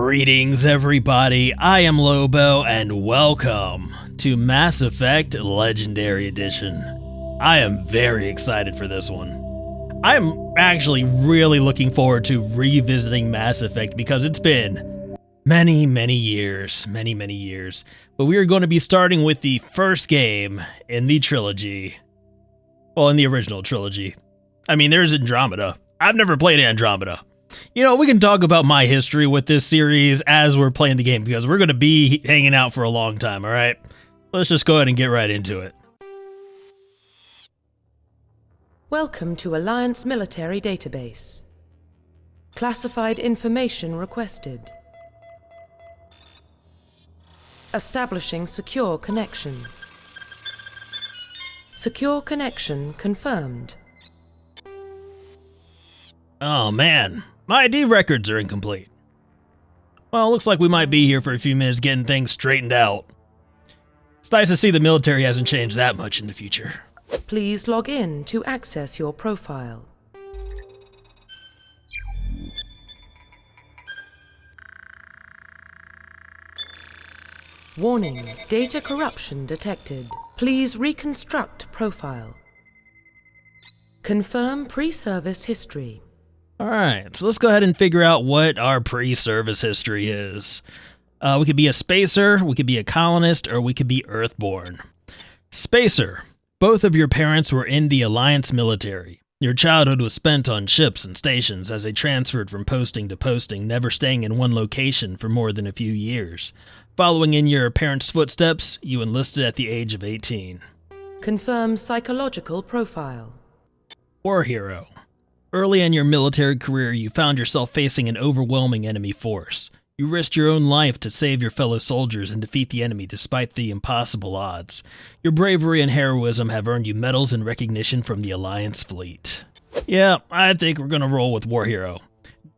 Greetings everybody, I am Lobo and welcome to Mass Effect Legendary Edition. I am very excited for this one. I'm actually really looking forward to revisiting Mass Effect because it's been many years. But we are going to be starting with the first game in the trilogy. Well, in the original trilogy. I mean, there's Andromeda. I've never played Andromeda. You know, we can talk about my history with this series as we're playing the game because we're going to be hanging out for a long time, alright? Let's just go ahead and get right into it. Welcome to Alliance Military Database. Classified information requested. Establishing secure connection. Secure connection confirmed. Oh man, my ID records are incomplete. Well, looks like we might be here for a few minutes getting things straightened out. It's nice to see the military hasn't changed that much in the future. Please log in to access your profile. Warning, data corruption detected. Please reconstruct profile. Confirm pre-service history. Alright, so let's go ahead and figure out what our pre-service history is. We could be a spacer, we could be a colonist, or we could be Earthborn. Spacer. Both of your parents were in the Alliance military. Your childhood was spent on ships and stations as they transferred from posting to posting, never staying in one location for more than a few years. Following in your parents' footsteps, you enlisted at the age of 18. Confirm psychological profile. War hero. Early in your military career, you found yourself facing an overwhelming enemy force. You risked your own life to save your fellow soldiers and defeat the enemy despite the impossible odds. Your bravery and heroism have earned you medals and recognition from the Alliance fleet. Yeah, I think we're gonna roll with War Hero.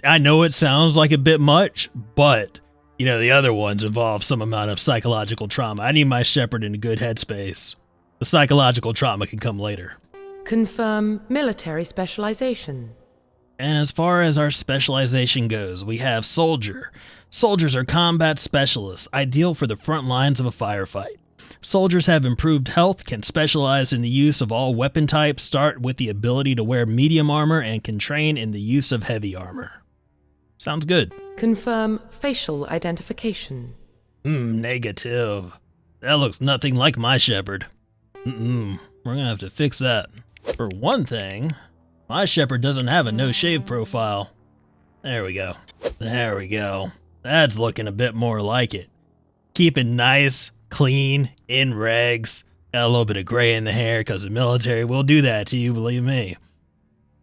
I know it sounds like a bit much, but, you know, the other ones involve some amount of psychological trauma. I need my Shepard in a good headspace. The psychological trauma can come later. Confirm military specialization. And as far as our specialization goes, we have Soldier. Soldiers are combat specialists, ideal for the front lines of a firefight. Soldiers have improved health, can specialize in the use of all weapon types, start with the ability to wear medium armor, and can train in the use of heavy armor. Sounds good. Confirm facial identification. Negative. That looks nothing like my Shepard. We're gonna have to fix that. For one thing, my Shepard doesn't have a no-shave profile. There we go. That's looking a bit more like it. Keep it nice, clean, in regs. Got a little bit of gray in the hair because the military will do that to you, believe me.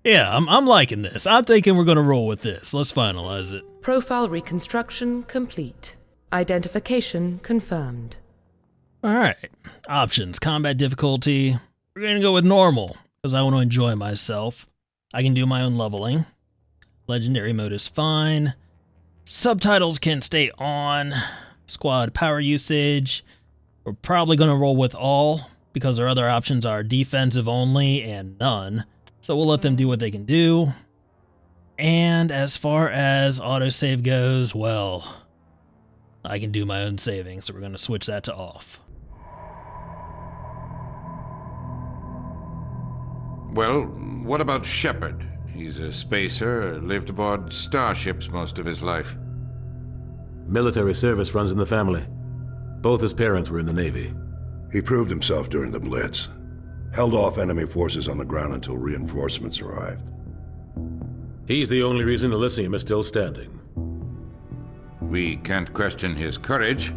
Yeah, I'm liking this. I'm thinking we're going to roll with this. Let's finalize it. Profile reconstruction complete. Identification confirmed. Alright, options. Combat difficulty. We're going to go with normal because I want to enjoy myself. I can do my own leveling. Legendary mode is fine. Subtitles can stay on. Squad power usage. We're probably going to roll with all because our other options are defensive only and none. So we'll let them do what they can do. And as far as autosave goes, well, I can do my own saving, so we're going to switch that to off. Well, what about Shepard? He's a spacer, lived aboard starships most of his life. Military service runs in the family. Both his parents were in the Navy. He proved himself during the Blitz. Held off enemy forces on the ground until reinforcements arrived. He's the only reason Elysium is still standing. We can't question his courage.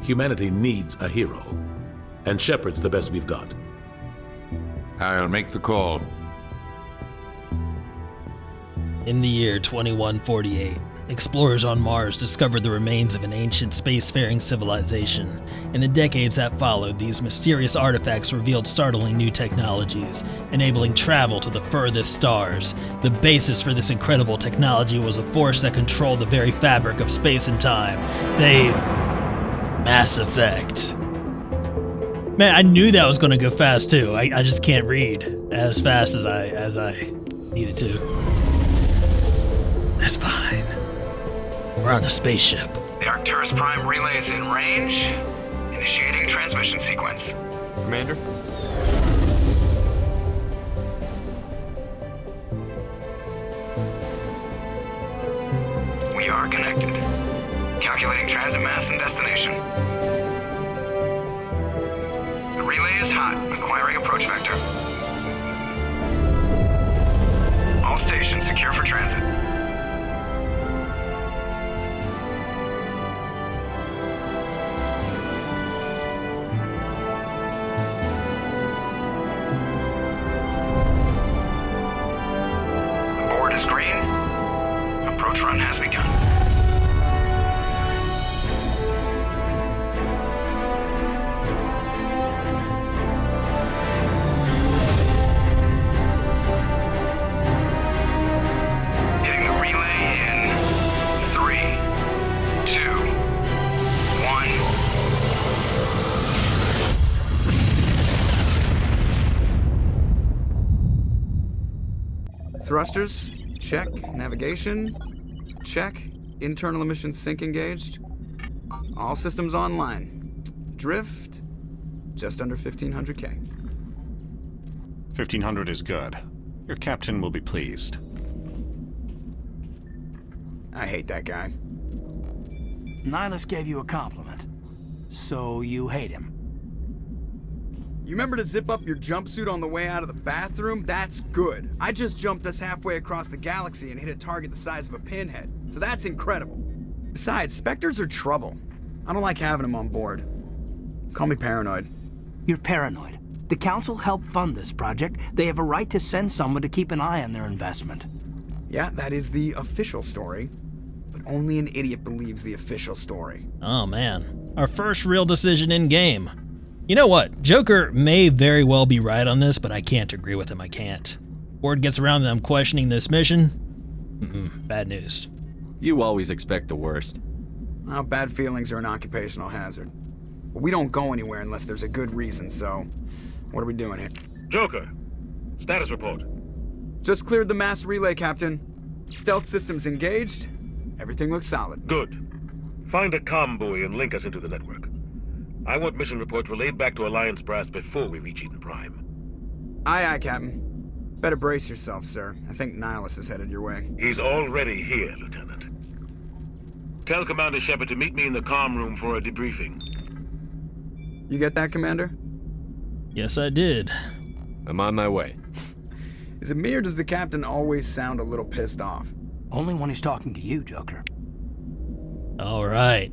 Humanity needs a hero, and Shepard's the best we've got. I'll make the call. In the year 2148, explorers on Mars discovered the remains of an ancient spacefaring civilization. In the decades that followed, these mysterious artifacts revealed startling new technologies, enabling travel to the furthest stars. The basis for this incredible technology was a force that controlled the very fabric of space and time. Mass Effect. Man, I knew that was going to go fast too. I just can't read as fast as I needed to. That's fine. We're on the spaceship. The Arcturus Prime relay is in range. Initiating transmission sequence. Commander? We are connected. Calculating transit mass and destination. The relay is hot, acquiring approach vector. All stations secure for transit. The board is green. Approach run has begun. Hitting the relay in 3, 2, 1. Thrusters, check. Navigation, check. Internal emissions sync engaged. All systems online. Drift, just under 1,500K. 1,500 is good. Your captain will be pleased. I hate that guy. Nihilus gave you a compliment. So you hate him. You remember to zip up your jumpsuit on the way out of the bathroom? That's good. I just jumped us halfway across the galaxy and hit a target the size of a pinhead. So that's incredible. Besides, Spectres are trouble. I don't like having them on board. Call me paranoid. You're paranoid. The Council helped fund this project. They have a right to send someone to keep an eye on their investment. Yeah, that is the official story. But only an idiot believes the official story. Oh man, our first real decision in game. You know what? Joker may very well be right on this, but I can't agree with him. I can't. Word gets around that I'm questioning this mission. Bad news. You always expect the worst. Well, bad feelings are an occupational hazard. But we don't go anywhere unless there's a good reason, so what are we doing here? Joker, status report. Just cleared the mass relay, Captain. Stealth systems engaged. Everything looks solid. Good. Find a comm buoy and link us into the network. I want mission reports relayed back to Alliance Brass before we reach Eden Prime. Aye, aye, Captain. Better brace yourself, sir. I think Nihilus is headed your way. He's already here, Lieutenant. Tell Commander Shepard to meet me in the comm room for a debriefing. You get that, Commander? Yes, I did. I'm on my way. Is it me or does the Captain always sound a little pissed off? Only when he's talking to you, Joker. All right.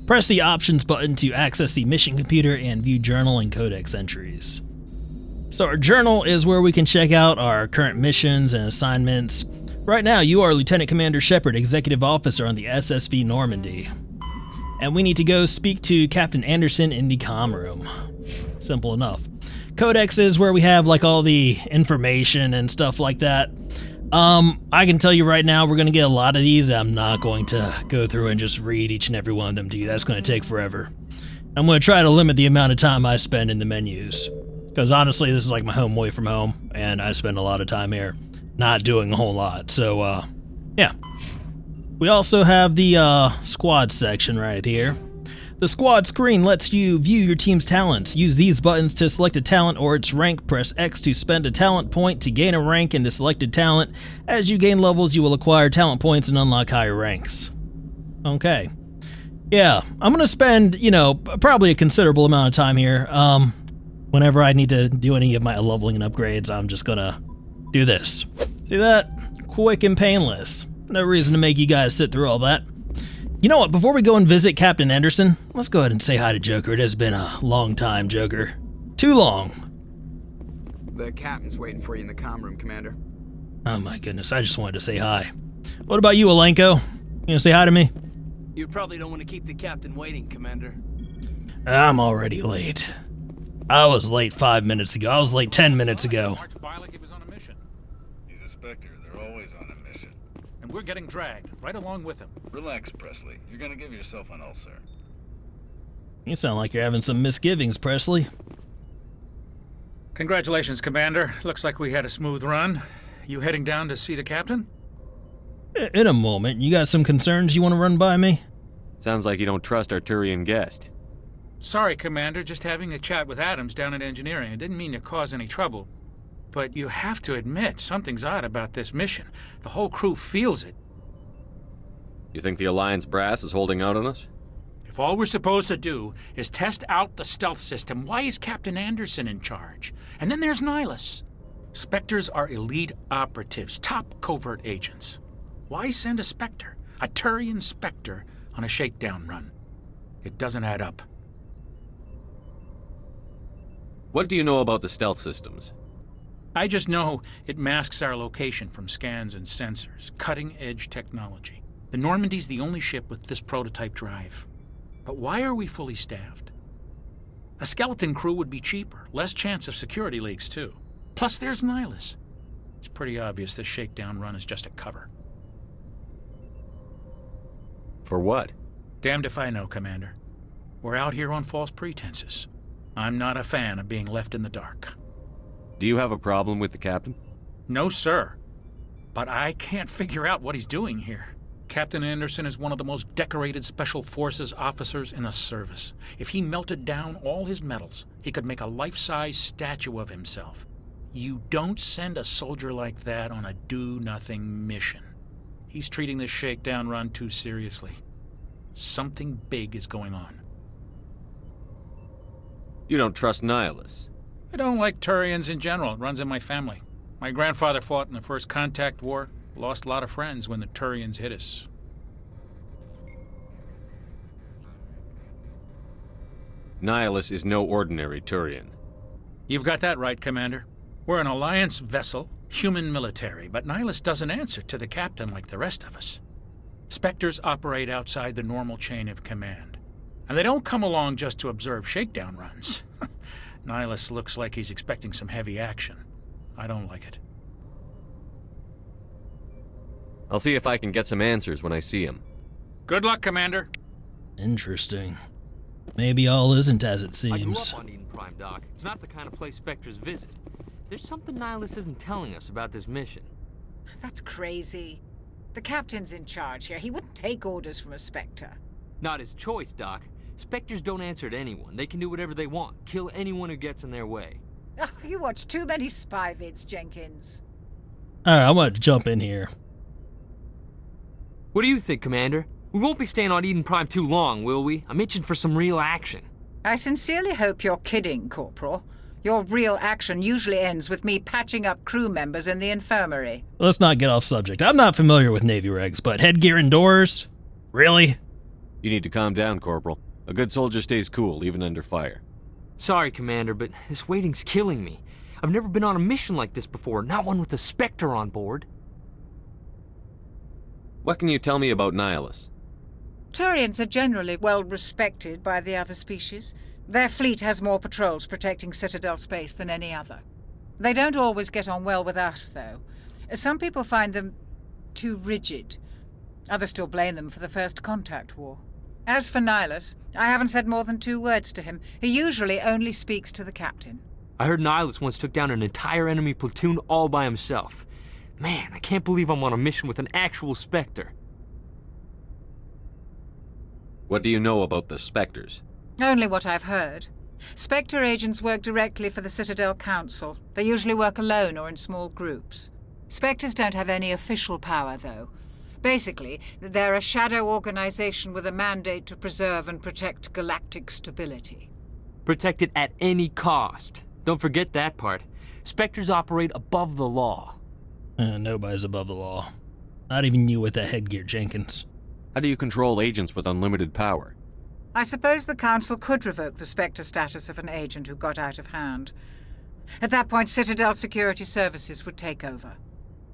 Press the options button to access the mission computer and view journal and codex entries. So our journal is where we can check out our current missions and assignments. Right now, you are Lieutenant Commander Shepard, Executive Officer on the SSV Normandy. And we need to go speak to Captain Anderson in the comm room. Simple enough. Codex is where we have like all the information and stuff like that. I can tell you right now, we're going to get a lot of these. I'm not going to go through and just read each and every one of them to you. That's going to take forever. I'm going to try to limit the amount of time I spend in the menus. Because honestly, this is like my home away from home, and I spend a lot of time here not doing a whole lot. So, yeah. We also have the squad section right here. The squad screen lets you view your team's talents. Use these buttons to select a talent or its rank. Press X to spend a talent point to gain a rank in the selected talent. As you gain levels, you will acquire talent points and unlock higher ranks. Okay. Yeah, I'm going to spend, you know, probably a considerable amount of time here. Whenever I need to do any of my leveling and upgrades, I'm just going to do this. See that? Quick and painless. No reason to make you guys sit through all that. You know what, before we go and visit Captain Anderson, let's go ahead and say hi to Joker. It has been a long time, Joker. Too long. The Captain's waiting for you in the comm room, Commander. Oh my goodness, I just wanted to say hi. What about you, Alenko? You gonna say hi to me? You probably don't want to keep the Captain waiting, Commander. I'm already late. I was late 5 minutes ago. I was late 10 minutes ago. He's a Spectre. They're always on a mission. And we're getting dragged right along with him. Relax, Presley. You're gonna give yourself an ulcer. You sound like you're having some misgivings, Presley. Congratulations, Commander. Looks like we had a smooth run. You heading down to see the Captain? In a moment. You got some concerns you want to run by me? Sounds like you don't trust our Turian guest. Sorry, Commander, just having a chat with Adams down at engineering. I didn't mean to cause any trouble. But you have to admit, something's odd about this mission. The whole crew feels it. You think the Alliance brass is holding out on us? If all we're supposed to do is test out the stealth system, why is Captain Anderson in charge? And then there's Nihilus. Spectres are elite operatives, top covert agents. Why send a Spectre, a Turian Spectre, on a shakedown run? It doesn't add up. What do you know about the stealth systems? I just know it masks our location from scans and sensors. Cutting-edge technology. The Normandy's the only ship with this prototype drive. But why are we fully staffed? A skeleton crew would be cheaper, less chance of security leaks too. Plus there's Nihilus. It's pretty obvious this shakedown run is just a cover. For what? Damned if I know, Commander. We're out here on false pretenses. I'm not a fan of being left in the dark. Do you have a problem with the captain? No, sir. But I can't figure out what he's doing here. Captain Anderson is one of the most decorated Special Forces officers in the service. If he melted down all his medals, he could make a life-size statue of himself. You don't send a soldier like that on a do-nothing mission. He's treating this shakedown run too seriously. Something big is going on. You don't trust Nihilus? I don't like Turians in general. It runs in my family. My grandfather fought in the First Contact War. Lost a lot of friends when the Turians hit us. Nihilus is no ordinary Turian. You've got that right, Commander. We're an Alliance vessel, human military, but Nihilus doesn't answer to the captain like the rest of us. Spectres operate outside the normal chain of command. And they don't come along just to observe shakedown runs. Nihilus looks like he's expecting some heavy action. I don't like it. I'll see if I can get some answers when I see him. Good luck, Commander. Interesting. Maybe all isn't as it seems. I grew up on Eden Prime, Doc. It's not the kind of place Spectres visit. There's something Nihilus isn't telling us about this mission. That's crazy. The captain's in charge here. He wouldn't take orders from a Spectre. Not his choice, Doc. Spectres don't answer to anyone. They can do whatever they want. Kill anyone who gets in their way. Oh, you watch too many spy vids, Jenkins. Alright, I want to jump in here. What do you think, Commander? We won't be staying on Eden Prime too long, will we? I'm itching for some real action. I sincerely hope you're kidding, Corporal. Your real action usually ends with me patching up crew members in the infirmary. Let's not get off subject. I'm not familiar with Navy regs, but headgear indoors? Really? You need to calm down, Corporal. A good soldier stays cool, even under fire. Sorry, Commander, but this waiting's killing me. I've never been on a mission like this before, not one with a Spectre on board. What can you tell me about Nihilus? Turians are generally well respected by the other species. Their fleet has more patrols protecting Citadel space than any other. They don't always get on well with us, though. Some people find them too rigid. Others still blame them for the First Contact War. As for Nihilus, I haven't said more than 2 words to him. He usually only speaks to the captain. I heard Nihilus once took down an entire enemy platoon all by himself. Man, I can't believe I'm on a mission with an actual Spectre. What do you know about the Spectres? Only what I've heard. Spectre agents work directly for the Citadel Council. They usually work alone or in small groups. Spectres don't have any official power, though. Basically, they're a shadow organization with a mandate to preserve and protect galactic stability. Protect it at any cost. Don't forget that part. Spectres operate above the law. Nobody's above the law. Not even you with that headgear, Jenkins. How do you control agents with unlimited power? I suppose the Council could revoke the Spectre status of an agent who got out of hand. At that point, Citadel Security Services would take over.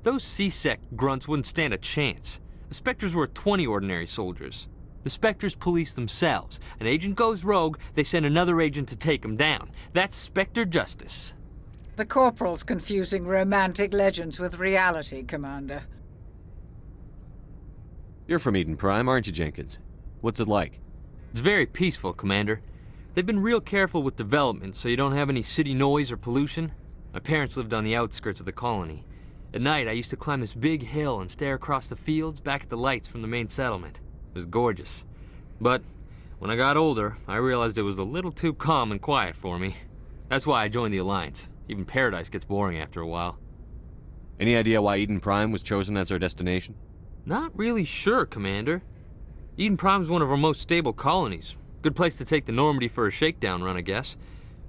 Those C-Sec grunts wouldn't stand a chance. The Spectres were 20 ordinary soldiers. The Spectres police themselves. An agent goes rogue, they send another agent to take him down. That's Spectre justice. The Corporal's confusing romantic legends with reality, Commander. You're from Eden Prime, aren't you, Jenkins? What's it like? It's very peaceful, Commander. They've been real careful with development, so you don't have any city noise or pollution. My parents lived on the outskirts of the colony. At night, I used to climb this big hill and stare across the fields back at the lights from the main settlement. It was gorgeous. But when I got older, I realized it was a little too calm and quiet for me. That's why I joined the Alliance. Even Paradise gets boring after a while. Any idea why Eden Prime was chosen as our destination? Not really sure, Commander. Eden Prime's one of our most stable colonies. Good place to take the Normandy for a shakedown run, I guess.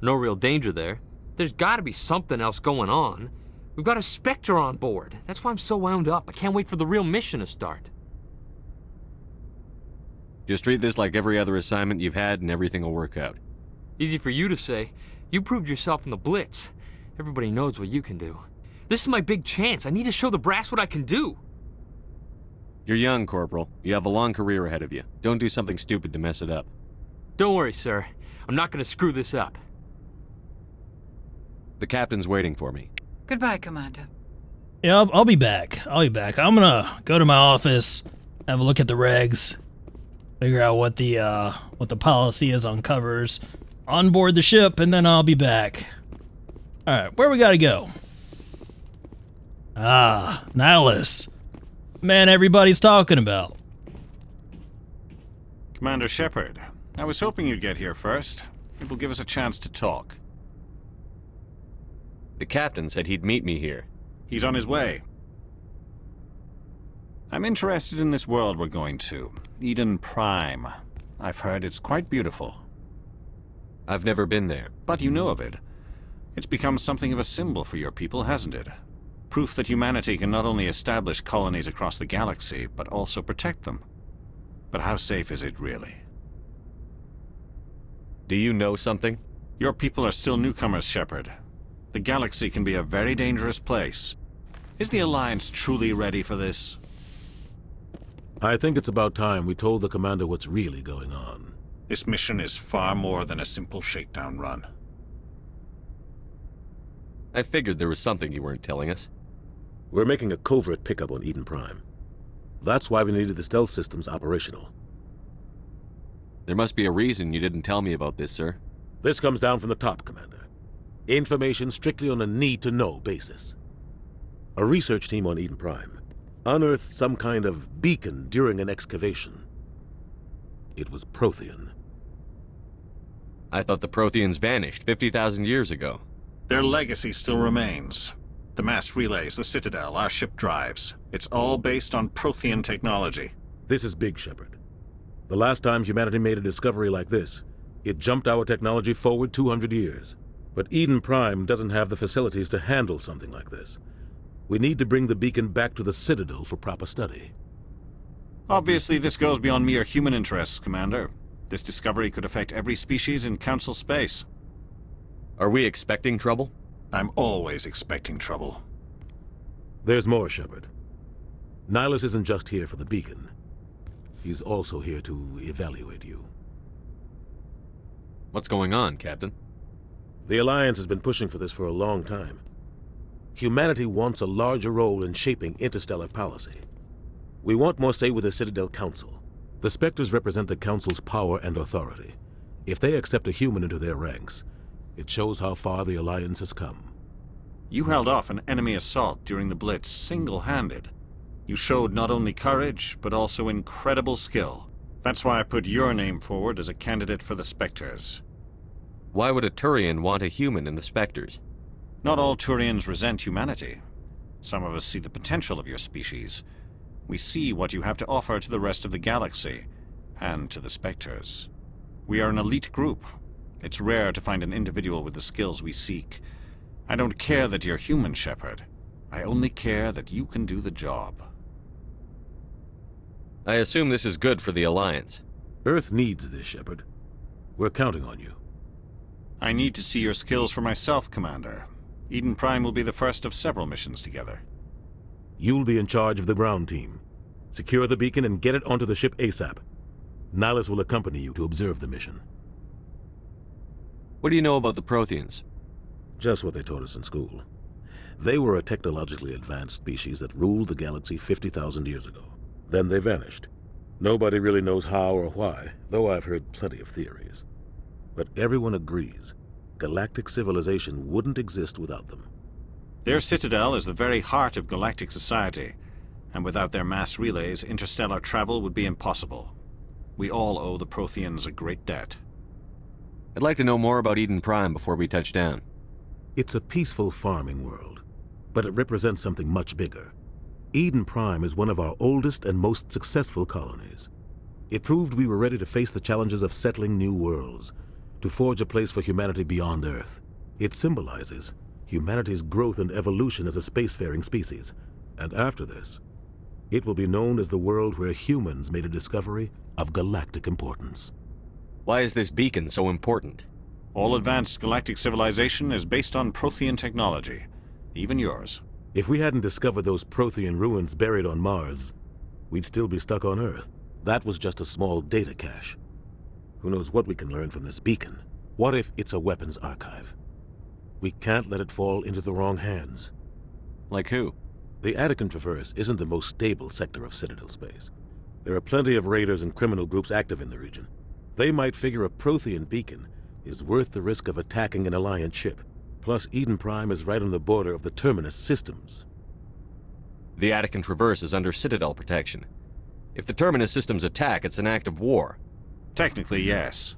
No real danger there. There's gotta be something else going on. We've got a Spectre on board. That's why I'm so wound up. I can't wait for the real mission to start. Just treat this like every other assignment you've had and everything will work out. Easy for you to say. You proved yourself in the Blitz. Everybody knows what you can do. This is my big chance. I need to show the brass what I can do. You're young, Corporal. You have a long career ahead of you. Don't do something stupid to mess it up. Don't worry, sir. I'm not gonna screw this up. The captain's waiting for me. Goodbye, Commander. Yeah, I'll be back. I'm gonna go to my office, have a look at the regs, figure out what the policy is on covers, on board the ship, and then I'll be back. All right, where we gotta go? Ah, Nihilus. Man, everybody's talking about. Commander Shepard, I was hoping you'd get here first. It will give us a chance to talk. The captain said he'd meet me here. He's on his way. I'm interested in this world we're going to, Eden Prime. I've heard it's quite beautiful. I've never been there. But you know of it. It's become something of a symbol for your people, hasn't it? Proof that humanity can not only establish colonies across the galaxy, but also protect them. But how safe is it, really? Do you know something? Your people are still newcomers, Shepard. The galaxy can be a very dangerous place. Is the Alliance truly ready for this? I think it's about time we told the Commander what's really going on. This mission is far more than a simple shakedown run. I figured there was something you weren't telling us. We're making a covert pickup on Eden Prime. That's why we needed the stealth systems operational. There must be a reason you didn't tell me about this, sir. This comes down from the top, Commander. Information strictly on a need-to-know basis. A research team on Eden Prime unearthed some kind of beacon during an excavation. It was Prothean. I thought the Protheans vanished 50,000 years ago. Their legacy still remains. The mass relays, the Citadel, our ship drives. It's all based on Prothean technology. This is big, Shepard. The last time humanity made a discovery like this, it jumped our technology forward 200 years. But Eden Prime doesn't have the facilities to handle something like this. We need to bring the beacon back to the Citadel for proper study. Obviously, this goes beyond mere human interests, Commander. This discovery could affect every species in Council space. Are we expecting trouble? I'm always expecting trouble. There's more, Shepard. Nihilus isn't just here for the beacon. He's also here to evaluate you. What's going on, Captain? The Alliance has been pushing for this for a long time. Humanity wants a larger role in shaping interstellar policy. We want more say with the Citadel Council. The Spectres represent the Council's power and authority. If they accept a human into their ranks, it shows how far the Alliance has come. You held off an enemy assault during the Blitz single-handed. You showed not only courage, but also incredible skill. That's why I put your name forward as a candidate for the Spectres. Why would a Turian want a human in the Spectres? Not all Turians resent humanity. Some of us see the potential of your species. We see what you have to offer to the rest of the galaxy, and to the Spectres. We are an elite group. It's rare to find an individual with the skills we seek. I don't care that you're human, Shepard. I only care that you can do the job. I assume this is good for the Alliance. Earth needs this, Shepard. We're counting on you. I need to see your skills for myself, Commander. Eden Prime will be the first of several missions together. You'll be in charge of the ground team. Secure the beacon and get it onto the ship ASAP. Nihilus will accompany you to observe the mission. What do you know about the Protheans? Just what they taught us in school. They were a technologically advanced species that ruled the galaxy 50,000 years ago. Then they vanished. Nobody really knows how or why, though I've heard plenty of theories. But everyone agrees galactic civilization wouldn't exist without them. Their citadel is the very heart of galactic society, and without their mass relays, interstellar travel would be impossible. We all owe the Protheans a great debt. I'd like to know more about Eden Prime before we touch down. It's a peaceful farming world, but it represents something much bigger. Eden Prime is one of our oldest and most successful colonies. It proved we were ready to face the challenges of settling new worlds, to forge a place for humanity beyond Earth. It symbolizes humanity's growth and evolution as a spacefaring species. And after this, it will be known as the world where humans made a discovery of galactic importance. Why is this beacon so important? All advanced galactic civilization is based on Prothean technology, even yours. If we hadn't discovered those Prothean ruins buried on Mars, we'd still be stuck on Earth. That was just a small data cache. Who knows what we can learn from this beacon? What if it's a weapons archive? We can't let it fall into the wrong hands. Like who? The Attican Traverse isn't the most stable sector of Citadel space. There are plenty of raiders and criminal groups active in the region. They might figure a Prothean beacon is worth the risk of attacking an Alliance ship. Plus, Eden Prime is right on the border of the Terminus systems. The Attican Traverse is under Citadel protection. If the Terminus systems attack, it's an act of war. Technically, yes.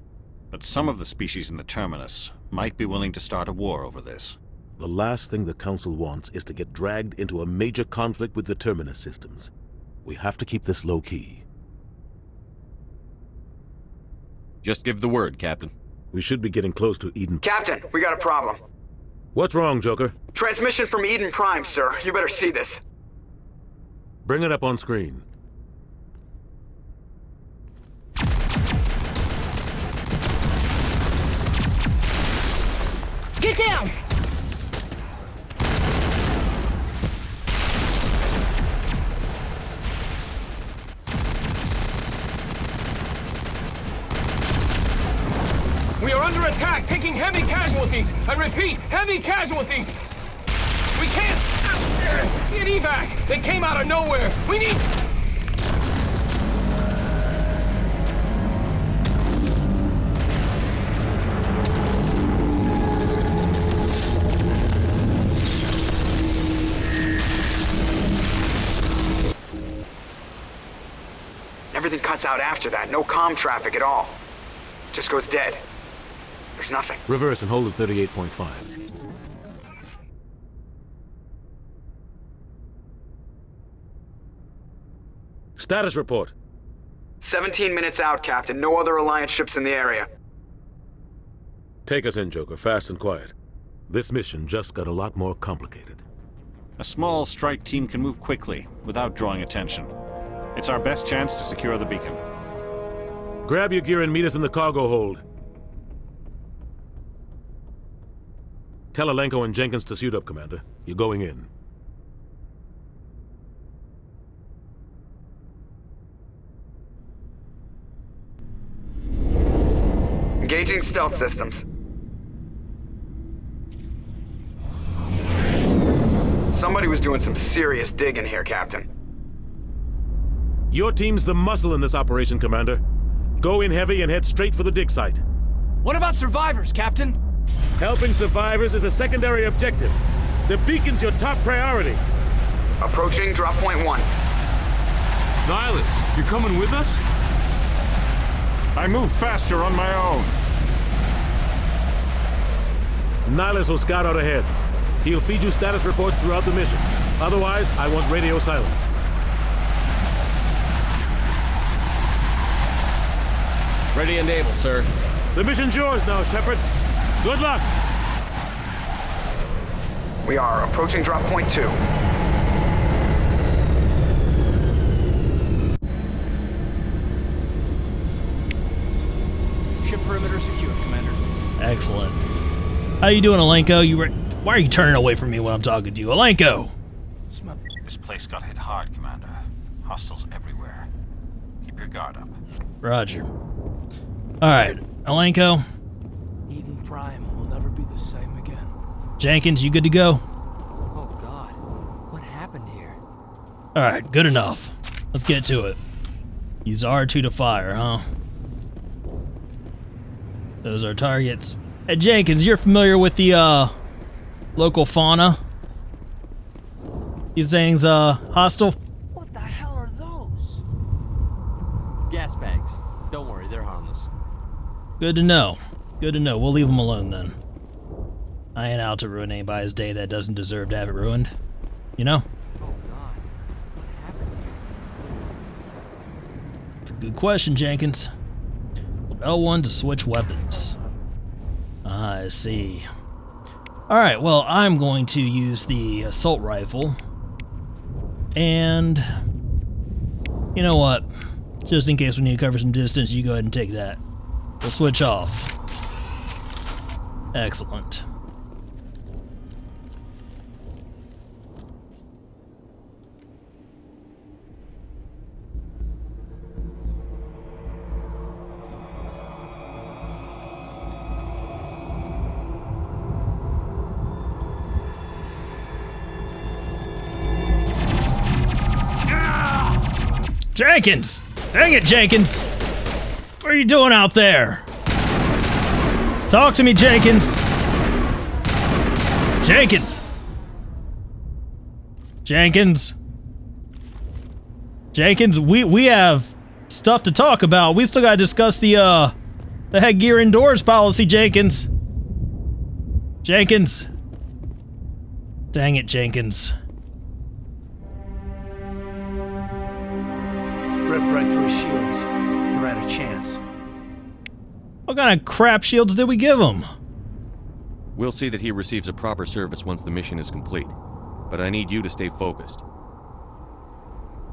But some of the species in the Terminus might be willing to start a war over this. The last thing the Council wants is to get dragged into a major conflict with the Terminus systems. We have to keep this low-key. Just give the word, Captain. We should be getting close to Eden. Captain, we got a problem. What's wrong, Joker? Transmission from Eden Prime, sir. You better see this. Bring it up on screen. Get down! We are under attack, taking heavy casualties. I repeat, heavy casualties. We can't get evac. They came out of nowhere. We need... Everything cuts out after that. No comm traffic at all. Just goes dead. There's nothing. Reverse and hold at 38.5. Status report. 17 minutes out, Captain. No other Alliance ships in the area. Take us in, Joker, fast and quiet. This mission just got a lot more complicated. A small strike team can move quickly, without drawing attention. It's our best chance to secure the beacon. Grab your gear and meet us in the cargo hold. Tell Alenko and Jenkins to suit up, Commander. You're going in. Engaging stealth systems. Somebody was doing some serious digging here, Captain. Your team's the muscle in this operation, Commander. Go in heavy and head straight for the dig site. What about survivors, Captain? Helping survivors is a secondary objective. The beacon's your top priority. Approaching drop point 1. Nihilus, you coming with us? I move faster on my own. Nihilus will scout out ahead. He'll feed you status reports throughout the mission. Otherwise, I want radio silence. Ready and able, sir. The mission's yours now, Shepard. Good luck! We are approaching drop point 2. Ship perimeter secure, Commander. Excellent. How you doing, Alenko? Why are you turning away from me when I'm talking to you? Alenko! This place got hit hard, Commander. Hostiles everywhere. Keep your guard up. Roger. Alright, Alenko. Eden Prime will never be the same again. Jenkins, you good to go? Oh God, what happened here? Alright, good enough. Let's get to it. Use R2 to fire, huh? Those are targets. Hey Jenkins, you're familiar with the local fauna? These things, hostile? What the hell are those? Gas bags. Don't worry, they're harmless. Good to know. Good to know. We'll leave them alone then. I ain't out to ruin anybody's day that doesn't deserve to have it ruined. You know? Oh, God. What happened? It's a good question, Jenkins. L1 to switch weapons. I see. Alright, well, I'm going to use the assault rifle. And... you know what? Just in case we need to cover some distance, you go ahead and take that. We'll switch off. Excellent. Jenkins! Dang it, Jenkins! What are you doing out there? Talk to me, Jenkins! Jenkins! Jenkins! Jenkins, we have stuff to talk about. We still gotta discuss the headgear indoors policy, Jenkins. Jenkins. Dang it, Jenkins. Rip right through his shields. We're out of chance. What kind of crap shields did we give him? We'll see that he receives a proper service once the mission is complete. But I need you to stay focused.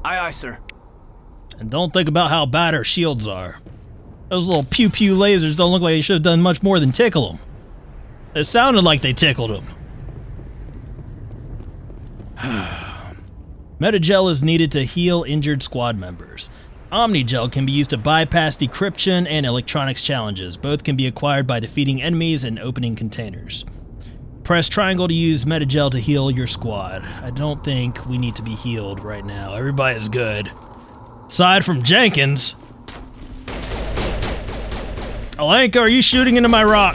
Aye, aye, sir. And don't think about how bad our shields are. Those little pew-pew lasers don't look like they should have done much more than tickle him. It sounded like they tickled him. Metagel is needed to heal injured squad members. Omnigel can be used to bypass decryption and electronics challenges. Both can be acquired by defeating enemies and opening containers. Press triangle to use Metagel to heal your squad. I don't think we need to be healed right now. Everybody's good. Aside from Jenkins. Alenka, are you shooting into my rock?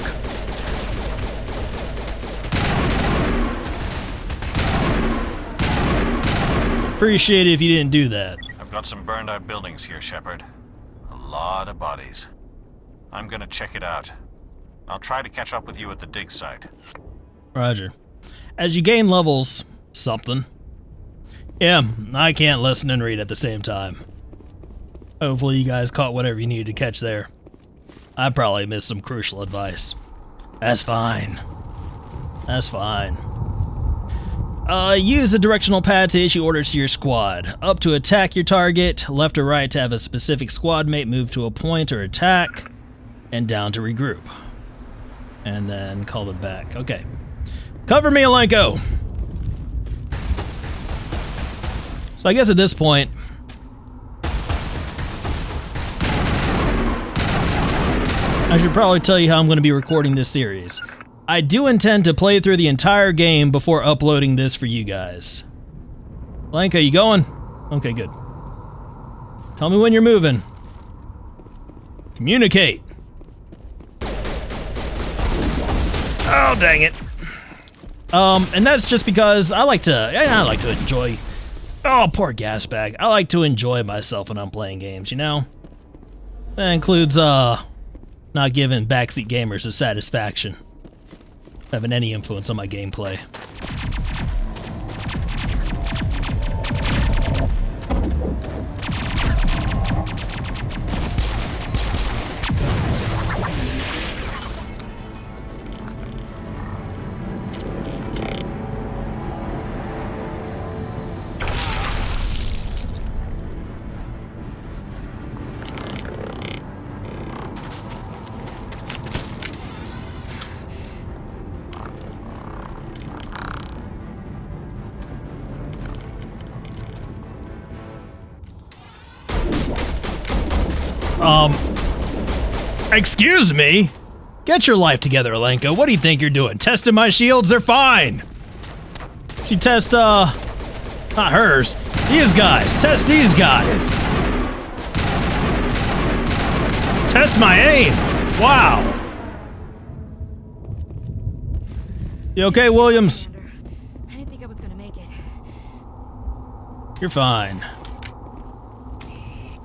Appreciate it if you didn't do that. I've got some burned out buildings here, Shepard. A lot of bodies. I'm gonna check it out. I'll try to catch up with you at the dig site. Roger. As you gain levels, something. Yeah, I can't listen and read at the same time. Hopefully you guys caught whatever you needed to catch there. I probably missed some crucial advice. That's fine. That's fine. Use the directional pad to issue orders to your squad. Up to attack your target, left or right to have a specific squad mate move to a point or attack, and down to regroup. And then call them back. Okay. Cover me, Alenko! So I guess at this point... I should probably tell you how I'm going to be recording this series. I do intend to play through the entire game before uploading this for you guys. Alenka, you going? Okay, good. Tell me when you're moving. Communicate. Oh, dang it. And that's just because I like to enjoy... Oh, poor gas bag. I like to enjoy myself when I'm playing games, you know? That includes, not giving backseat gamers a satisfaction. Having any influence on my gameplay. Excuse me? Get your life together, Alenka. What do you think you're doing? Testing my shields? They're fine. She test, not hers. These guys. Test these guys. Test my aim. Wow. You okay, Williams? I didn't think I was gonna make it. You're fine.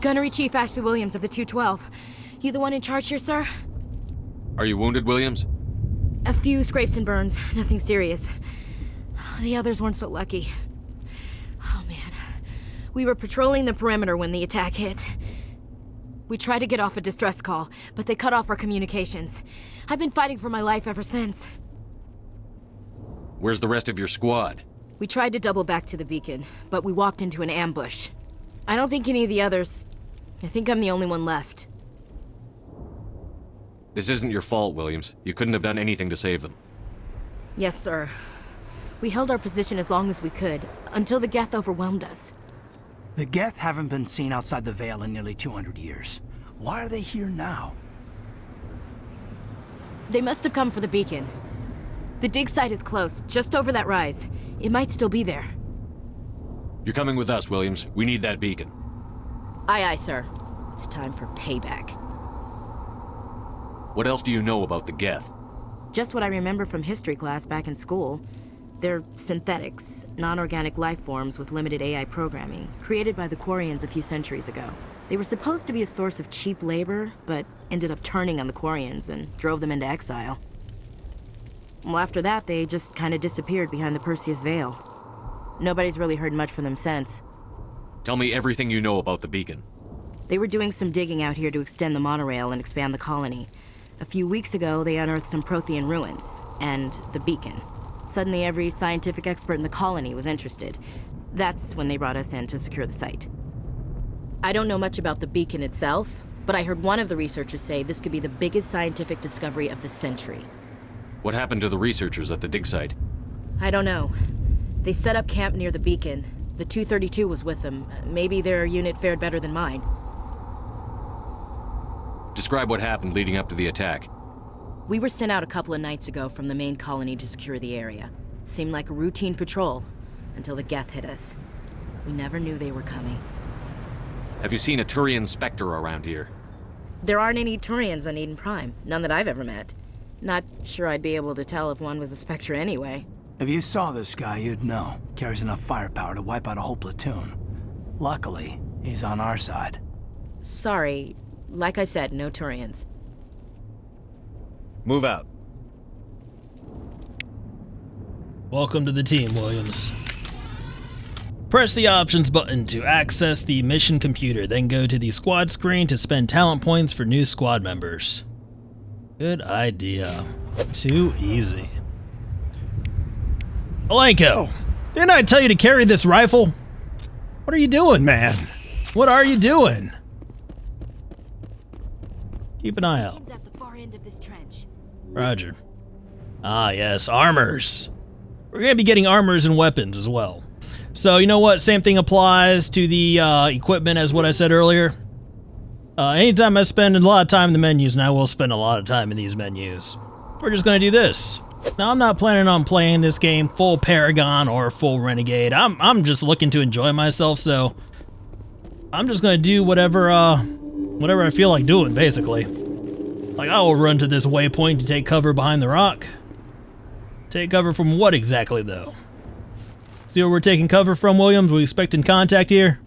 Gunnery Chief Ashley Williams of the 212. You the one in charge here, sir? Are you wounded, Williams? A few scrapes and burns, nothing serious. The others weren't so lucky. Oh man. We were patrolling the perimeter when the attack hit. We tried to get off a distress call, but they cut off our communications. I've been fighting for my life ever since. Where's the rest of your squad? We tried to double back to the beacon, but we walked into an ambush. I don't think any of the others... I think I'm the only one left. This isn't your fault, Williams. You couldn't have done anything to save them. Yes, sir. We held our position as long as we could, until the Geth overwhelmed us. The Geth haven't been seen outside the Veil in nearly 200 years. Why are they here now? They must have come for the beacon. The dig site is close, just over that rise. It might still be there. You're coming with us, Williams. We need that beacon. Aye, aye, sir. It's time for payback. What else do you know about the Geth? Just what I remember from history class back in school. They're synthetics, non-organic life forms with limited AI programming, created by the Quarians a few centuries ago. They were supposed to be a source of cheap labor, but ended up turning on the Quarians and drove them into exile. Well, after that, they just kind of disappeared behind the Perseus Veil. Nobody's really heard much from them since. Tell me everything you know about the beacon. They were doing some digging out here to extend the monorail and expand the colony. A few weeks ago, they unearthed some Prothean ruins, and the beacon. Suddenly, every scientific expert in the colony was interested. That's when they brought us in to secure the site. I don't know much about the beacon itself, but I heard one of the researchers say this could be the biggest scientific discovery of the century. What happened to the researchers at the dig site? I don't know. They set up camp near the beacon. The 232 was with them. Maybe their unit fared better than mine. Describe what happened leading up to the attack. We were sent out a couple of nights ago from the main colony to secure the area. Seemed like a routine patrol, until the Geth hit us. We never knew they were coming. Have you seen a Turian Spectre around here? There aren't any Turians on Eden Prime. None that I've ever met. Not sure I'd be able to tell if one was a Spectre anyway. If you saw this guy, you'd know. Carries enough firepower to wipe out a whole platoon. Luckily, he's on our side. Sorry. Like I said, no Turians. Move out. Welcome to the team, Williams. Press the options button to access the mission computer, then go to the squad screen to spend talent points for new squad members. Good idea. Too easy. Alenko, didn't I tell you to carry this rifle? What are you doing, man? What are you doing? Keep an eye out. At the far end of this trench. Roger. Ah, yes, armors. We're going to be getting armors and weapons as well. So, you know what? Same thing applies to the equipment as what I said earlier. Anytime I spend a lot of time in the menus, and I will spend a lot of time in these menus, we're just going to do this. Now, I'm not planning on playing this game full Paragon or full Renegade. I'm just looking to enjoy myself, so I'm just going to do whatever I feel like doing, basically. Like, I will run to this waypoint to take cover behind the rock. Take cover from what exactly, though? See where we're taking cover from, Williams? We expecting contact here?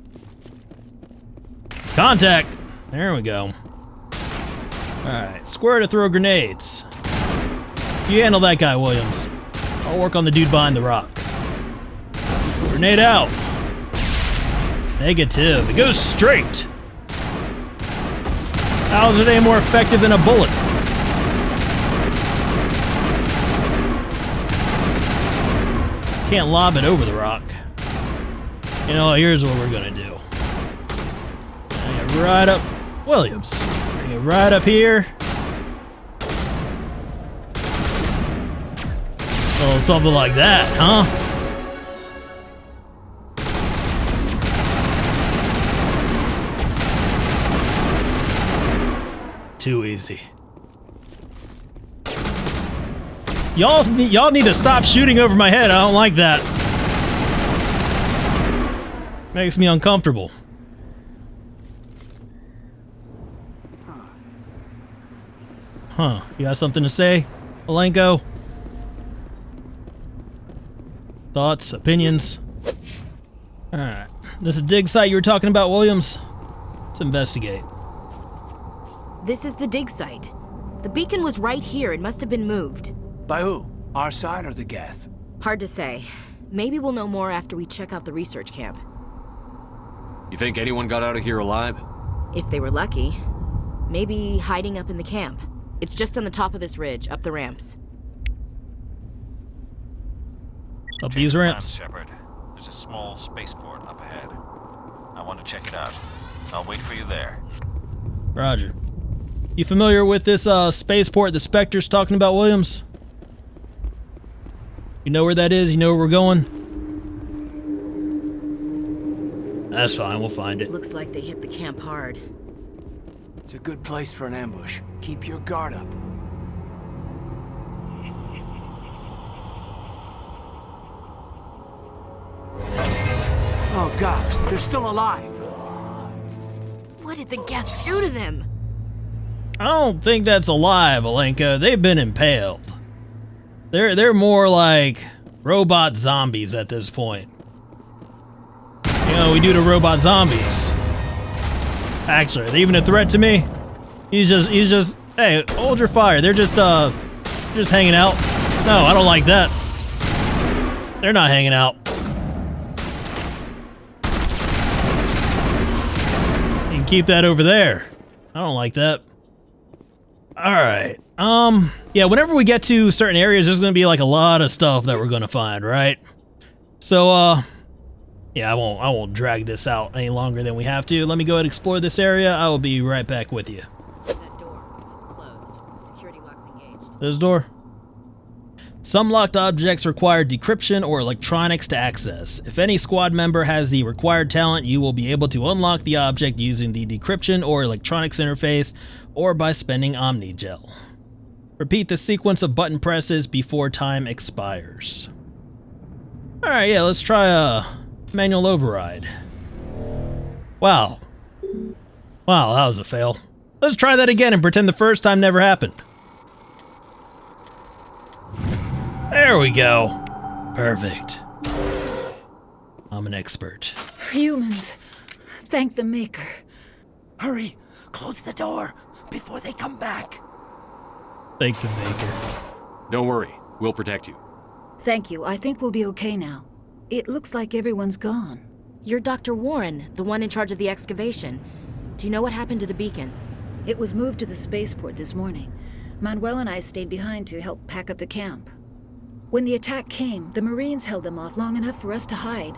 Contact! There we go. Alright, square to throw grenades. You handle that guy, Williams. I'll work on the dude behind the rock. Grenade out. Negative. It goes straight. How is it any more effective than a bullet? Can't lob it over the rock. You know, here's what we're gonna do. Bring it right up. Williams. Bring it right up here. Oh, something like that, huh? Too easy. Y'all need to stop shooting over my head. I don't like that. Makes me uncomfortable. Huh. You got something to say, Alenko? Thoughts, opinions? Alright. This is a dig site you were talking about, Williams? Let's investigate. This is the dig site. The beacon was right here. It must have been moved. By who? Our side or the Geth? Hard to say. Maybe we'll know more after we check out the research camp. You think anyone got out of here alive? If they were lucky. Maybe hiding up in the camp. It's just on the top of this ridge, up the ramps. Up these ramps. Shepard. There's a small spaceport up ahead. I want to check it out. I'll wait for you there. Roger. You familiar with this spaceport the Spectre's talking about, Williams? You know where that is? You know where we're going? That's fine, we'll find it. Looks like they hit the camp hard. It's a good place for an ambush. Keep your guard up. Oh God, they're still alive. What did the Geth do to them? I don't think that's alive, Alenka. They've been impaled. They're more like robot zombies at this point. You know, we do to robot zombies. Actually, are they even a threat to me? He's just, hey, hold your fire. They're just hanging out. No, I don't like that. They're not hanging out. You can keep that over there. I don't like that. Alright. Yeah, whenever we get to certain areas, there's gonna be like a lot of stuff that we're gonna find, right? So, yeah, I won't drag this out any longer than we have to. Let me go ahead and explore this area. I will be right back with you. That door, it's closed. Security lock's engaged. This door. Some locked objects require decryption or electronics to access. If any squad member has the required talent, you will be able to unlock the object using the decryption or electronics interface or by spending Omnigel. Repeat the sequence of button presses before time expires. Alright, yeah, let's try a manual override. Wow. Wow, that was a fail. Let's try that again and pretend the first time never happened. There we go. Perfect. I'm an expert. Humans. Thank the Maker. Hurry! Close the door before they come back. Thank the Maker. Don't worry. We'll protect you. Thank you. I think we'll be okay now. It looks like everyone's gone. You're Dr. Warren, the one in charge of the excavation. Do you know what happened to the beacon? It was moved to the spaceport this morning. Manuel and I stayed behind to help pack up the camp. When the attack came, the Marines held them off long enough for us to hide.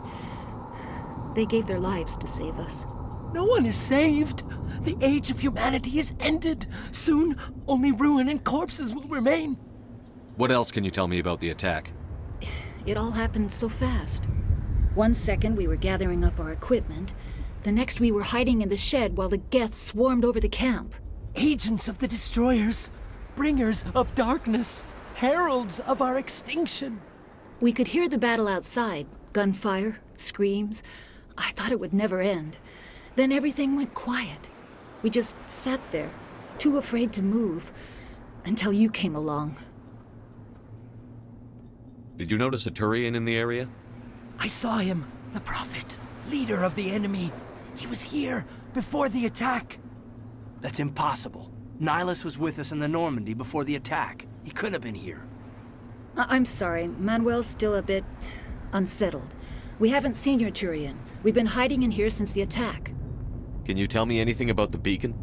They gave their lives to save us. No one is saved. The age of humanity is ended. Soon, only ruin and corpses will remain. What else can you tell me about the attack? It all happened so fast. 1 second we were gathering up our equipment. The next we were hiding in the shed while the Geth swarmed over the camp. Agents of the destroyers. Bringers of darkness. Heralds of our extinction. We could hear the battle outside. Gunfire, screams. I thought it would never end. Then everything went quiet. We just sat there, too afraid to move, until you came along. Did you notice a Turian in the area? I saw him, the Prophet, leader of the enemy. He was here before the attack. That's impossible. Nihilus was with us in the Normandy before the attack. He couldn't have been here. I'm sorry. Manuel's still a bit unsettled. We haven't seen your Turian. We've been hiding in here since the attack. Can you tell me anything about the beacon?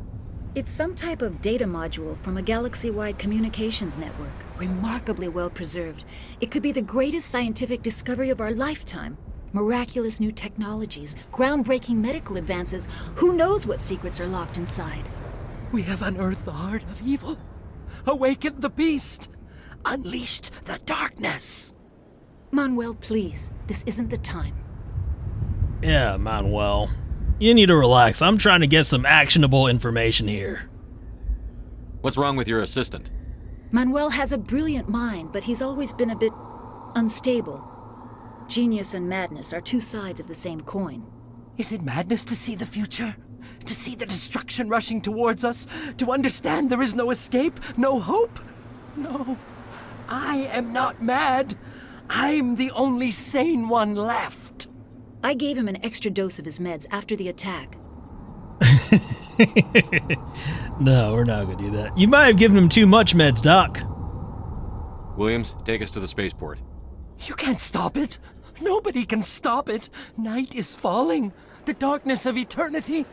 It's some type of data module from a galaxy-wide communications network. Remarkably well preserved. It could be the greatest scientific discovery of our lifetime. Miraculous new technologies, groundbreaking medical advances. Who knows what secrets are locked inside? We have unearthed the heart of evil, awakened the beast, unleashed the darkness. Manuel, please. This isn't the time. Yeah, Manuel. You need to relax. I'm trying to get some actionable information here. What's wrong with your assistant? Manuel has a brilliant mind, but he's always been a bit unstable. Genius and madness are two sides of the same coin. Is it madness to see the future? To see the destruction rushing towards us? To understand there is no escape? No hope? No. I am not mad. I'm the only sane one left. I gave him an extra dose of his meds after the attack. No, we're not gonna do that. You might have given him too much meds, Doc. Williams, take us to the spaceport. You can't stop it. Nobody can stop it. Night is falling. The darkness of eternity.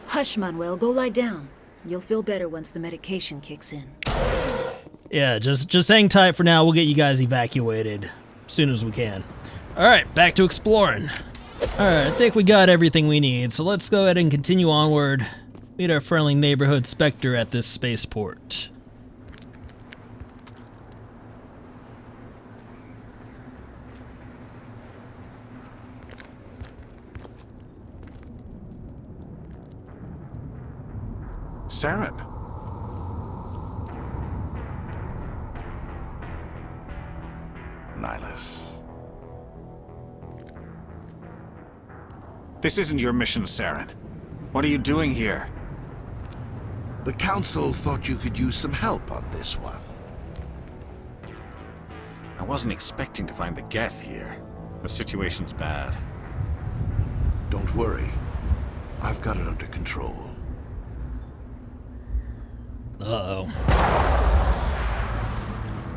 Hush, Manuel. Go lie down. You'll feel better once the medication kicks in. Yeah, just hang tight for now. We'll get you guys evacuated as soon as we can. Alright, back to exploring. Alright, I think we got everything we need, so let's go ahead and continue onward. Meet our friendly neighborhood Spectre at this spaceport. Saren. Nihilus. This isn't your mission, Saren. What are you doing here? The Council thought you could use some help on this one. I wasn't expecting to find the Geth here. The situation's bad. Don't worry. I've got it under control. Uh-oh.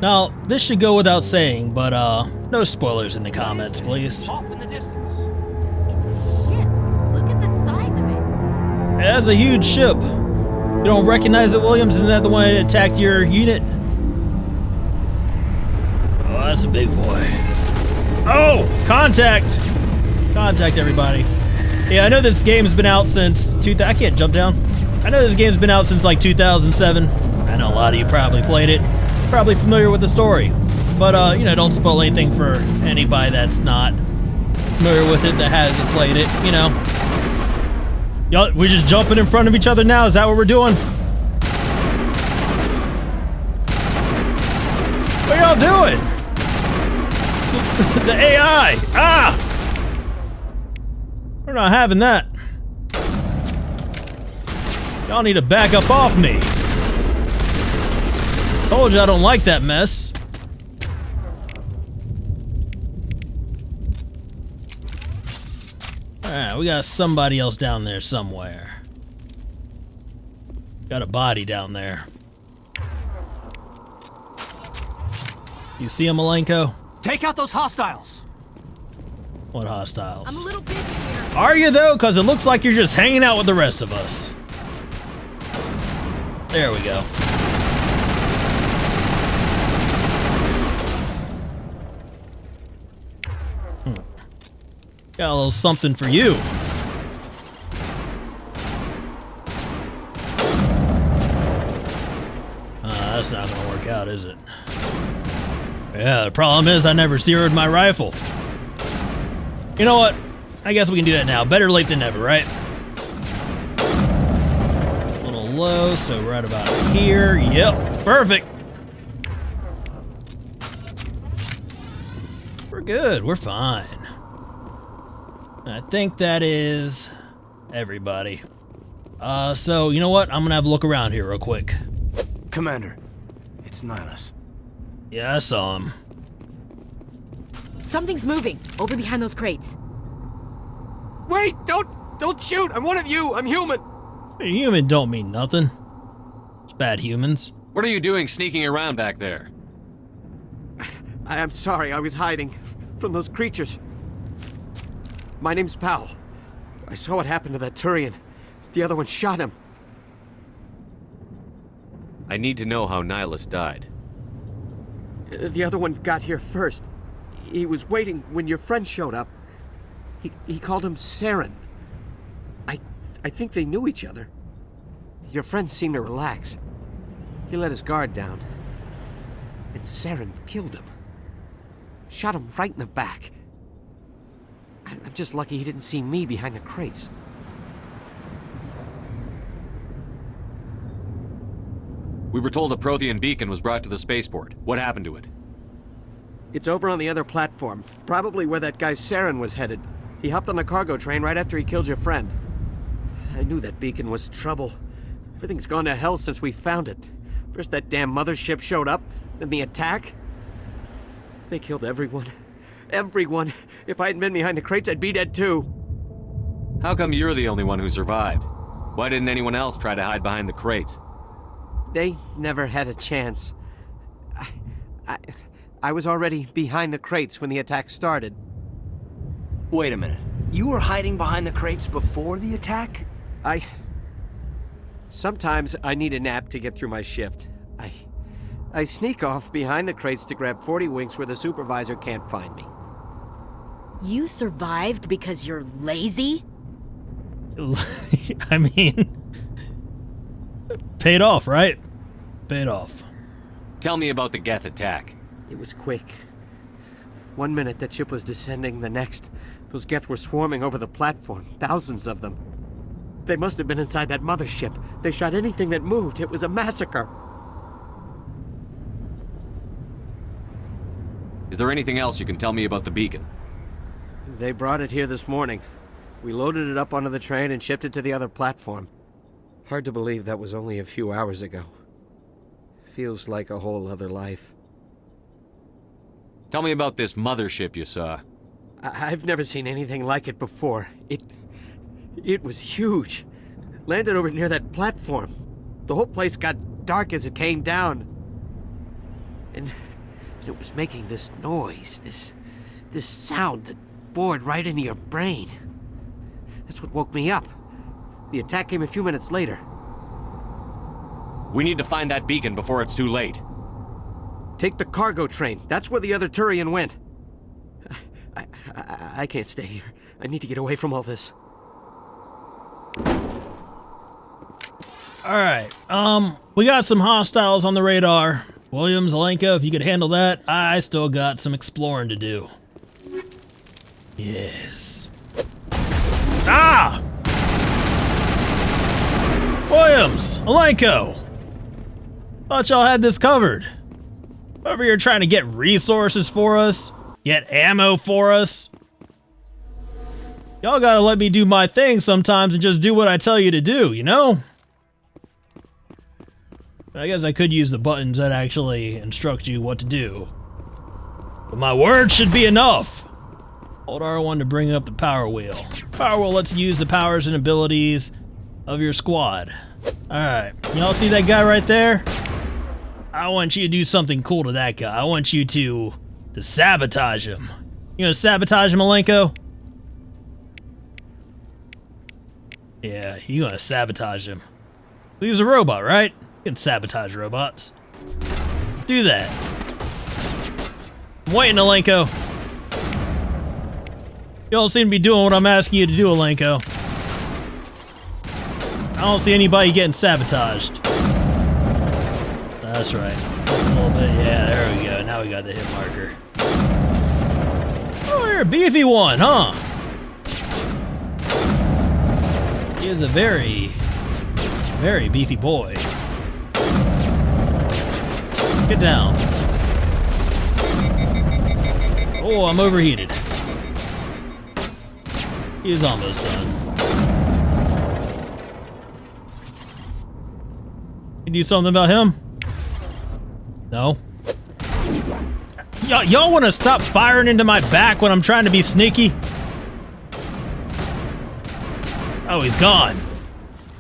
Now, this should go without saying, but no spoilers in the comments, please. Off in the distance. It's a ship. Look at the size of it. It has a huge ship. You don't recognize it, Williams? Isn't that the one that attacked your unit? Oh, that's a big boy. Oh! Contact! Contact, everybody. Yeah, I know this game's been out since... I can't jump down. I know this game's been out since like 2007. I know a lot of you probably played it. Probably familiar with the story. But, you know, don't spoil anything for anybody that's not familiar with it, that hasn't played it, you know. Y'all, we're just jumping in front of each other now? Is that what we're doing? What are y'all doing? The AI! Ah! We're not having that. Y'all need to back up off me. Told you I don't like that mess. Alright, we got somebody else down there somewhere. Got a body down there. You see him, Malenko? Take out those hostiles. What hostiles? I'm a little busy here. Are you though? Because it looks like you're just hanging out with the rest of us. There we go. Got a little something for you. That's not gonna work out, is it? Yeah, the problem is I never zeroed my rifle. You know what? I guess we can do that now. Better late than never, right? A little low, so right about here. Yep, perfect. We're good, we're fine. I think that is everybody. So, you know what? I'm gonna have a look around here real quick. Commander, it's Nihilus. Yeah, I saw him. Something's moving over behind those crates. Wait, don't shoot. I'm one of you. I'm human. Human don't mean nothing. It's bad humans. What are you doing sneaking around back there? I'm sorry. I was hiding from those creatures. My name's Powell. I saw what happened to that Turian. The other one shot him. I need to know how Nihilus died. The other one got here first. He was waiting when your friend showed up. He called him Saren. I think they knew each other. Your friend seemed to relax. He let his guard down. And Saren killed him. Shot him right in the back. I'm just lucky he didn't see me behind the crates. We were told a Prothean beacon was brought to the spaceport. What happened to it? It's over on the other platform. Probably where that guy Saren was headed. He hopped on the cargo train right after he killed your friend. I knew that beacon was trouble. Everything's gone to hell since we found it. First that damn mothership showed up, then the attack. They killed everyone. Everyone. If I hadn't been behind the crates, I'd be dead too. How come you're the only one who survived? Why didn't anyone else try to hide behind the crates? They never had a chance. I was already behind the crates when the attack started. Wait a minute. You were hiding behind the crates before the attack? Sometimes I need a nap to get through my shift. I sneak off behind the crates to grab 40 winks where the supervisor can't find me. You survived because you're lazy? I mean, paid off, right? Paid off. Tell me about the Geth attack. It was quick. 1 minute that ship was descending, the next, those Geth were swarming over the platform, thousands of them. They must have been inside that mothership. They shot anything that moved. It was a massacre. Is there anything else you can tell me about the beacon? They brought it here this morning. We loaded it up onto the train and shipped it to the other platform. Hard to believe that was only a few hours ago. Feels like a whole other life. Tell me about this mothership you saw. I've never seen anything like it before. It was huge. Landed over near that platform. The whole place got dark as it came down. And it was making this noise, this sound that bored right into your brain. That's what woke me up. The attack came a few minutes later. We need to find that beacon before it's too late. Take the cargo train. That's where the other Turian went. I can't stay here. I need to get away from all this. Alright, we got some hostiles on the radar. Williams, Alenko, if you could handle that, I still got some exploring to do. Yes. Ah! Williams, Alenko! Thought y'all had this covered. Over here trying to get resources for us, get ammo for us. Y'all gotta let me do my thing sometimes and just do what I tell you to do, you know? I guess I could use the buttons that actually instruct you what to do. But my word should be enough! Hold R1 to bring up the power wheel. Power wheel lets you use the powers and abilities of your squad. Alright, y'all see that guy right there? I want you to do something cool to that guy. I want you to sabotage him. You gonna sabotage him, Alenko? Yeah, you gonna sabotage him. He's a robot, right? You can sabotage robots. Do that. I'm waiting, Alenko. You don't seem to be doing what I'm asking you to do, Alenko. I don't see anybody getting sabotaged. That's right. A little bit. Yeah, there we go. Now we got the hit marker. Oh, you're a beefy one, huh? He is a very, very beefy boy. Get down. Oh, I'm overheated. He's almost done. You do something about him? No. Y'all want to stop firing into my back when I'm trying to be sneaky? Oh, he's gone.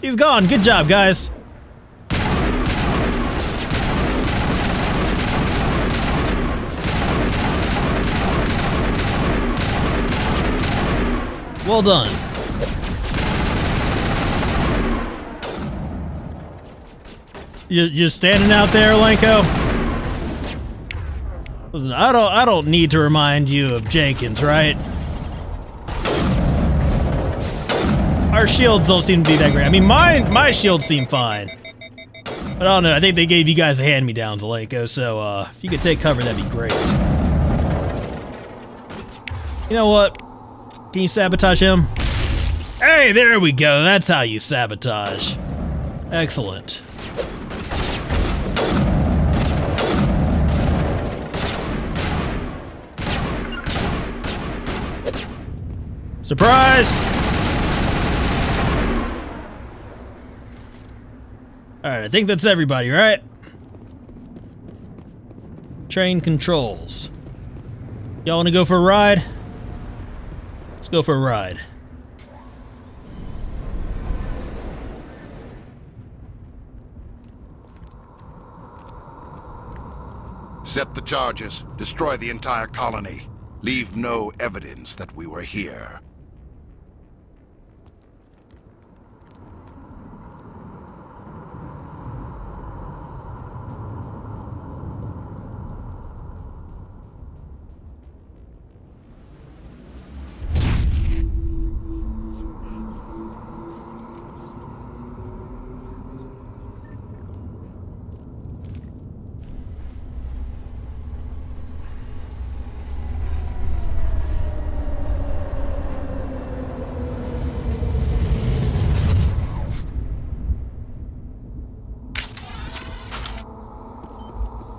He's gone. Good job, guys. Well done. You're just standing out there, Alenko? Listen, I don't need to remind you of Jenkins, right? Our shields don't seem to be that great. I mean, my shields seem fine. But I don't know, I think they gave you guys a hand-me-downs, Alenko, so if you could take cover, that'd be great. You know what? Can you sabotage him? Hey, there we go. That's how you sabotage. Excellent. Surprise! Alright, I think that's everybody, right? Train controls. Y'all want to go for a ride? Let's go for a ride. Set the charges. Destroy the entire colony. Leave no evidence that we were here.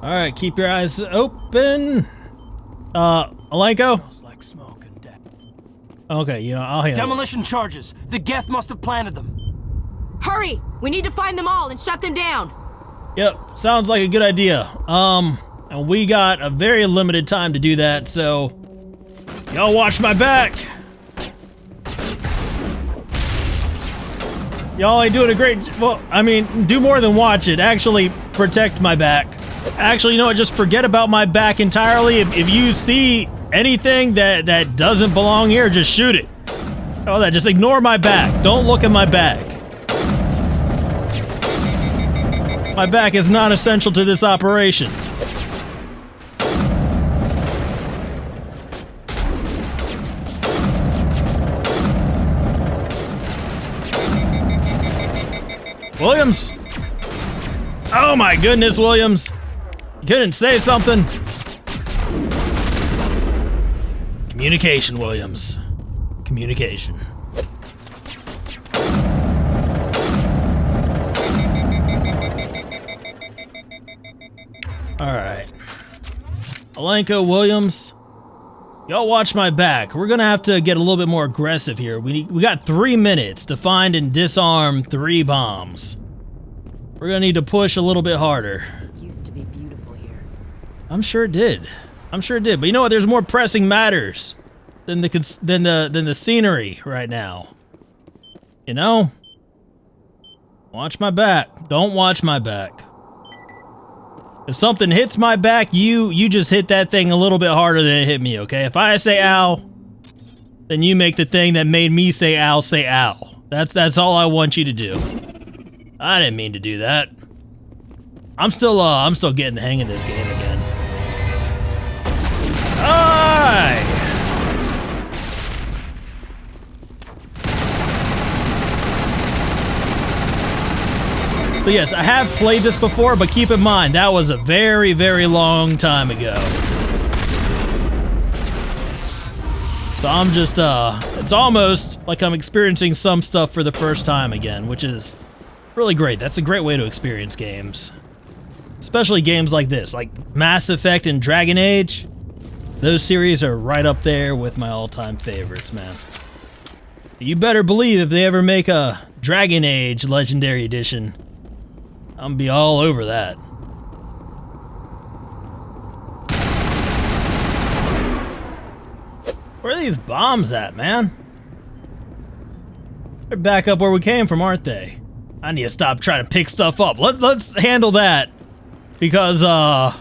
All right, keep your eyes open. Alenko? Smells like smoke and death. Okay, you know, I'll handle it. Demolition charges. The Geth must have planted them. Hurry! We need to find them all and shut them down. Yep, sounds like a good idea. And we got a very limited time to do that, so y'all watch my back. Y'all ain't doing a great, well, I mean, do more than watch it. Actually, protect my back. Actually, you know what? Just forget about my back entirely. If you see anything that doesn't belong here, just shoot it. Oh, that. Just ignore my back. Don't look at my back. My back is not essential to this operation. Williams! Oh my goodness, Williams! You couldn't say something? Communication, Williams. Communication. Alright. Alenko, Williams, y'all watch my back. We're gonna have to get a little bit more aggressive here. We got 3 minutes to find and disarm 3 bombs. We're gonna need to push a little bit harder. It used to be beautiful here. I'm sure it did. I'm sure it did. But you know what? There's more pressing matters than the scenery right now. You know? Watch my back. Don't watch my back. If something hits my back, you just hit that thing a little bit harder than it hit me, okay? If I say ow, then you make the thing that made me say ow say ow. That's all I want you to do. I didn't mean to do that. I'm still getting the hang of this game again. Alright! So yes, I have played this before, but keep in mind, that was a very, very long time ago. So I'm just, it's almost like I'm experiencing some stuff for the first time again, which is really great. That's a great way to experience games. Especially games like this, like Mass Effect and Dragon Age. Those series are right up there with my all-time favorites, man. You better believe if they ever make a Dragon Age Legendary Edition, I'm gonna be all over that. Where are these bombs at, man? They're back up where we came from, aren't they? I need to stop trying to pick stuff up. Let's handle that. Because, well,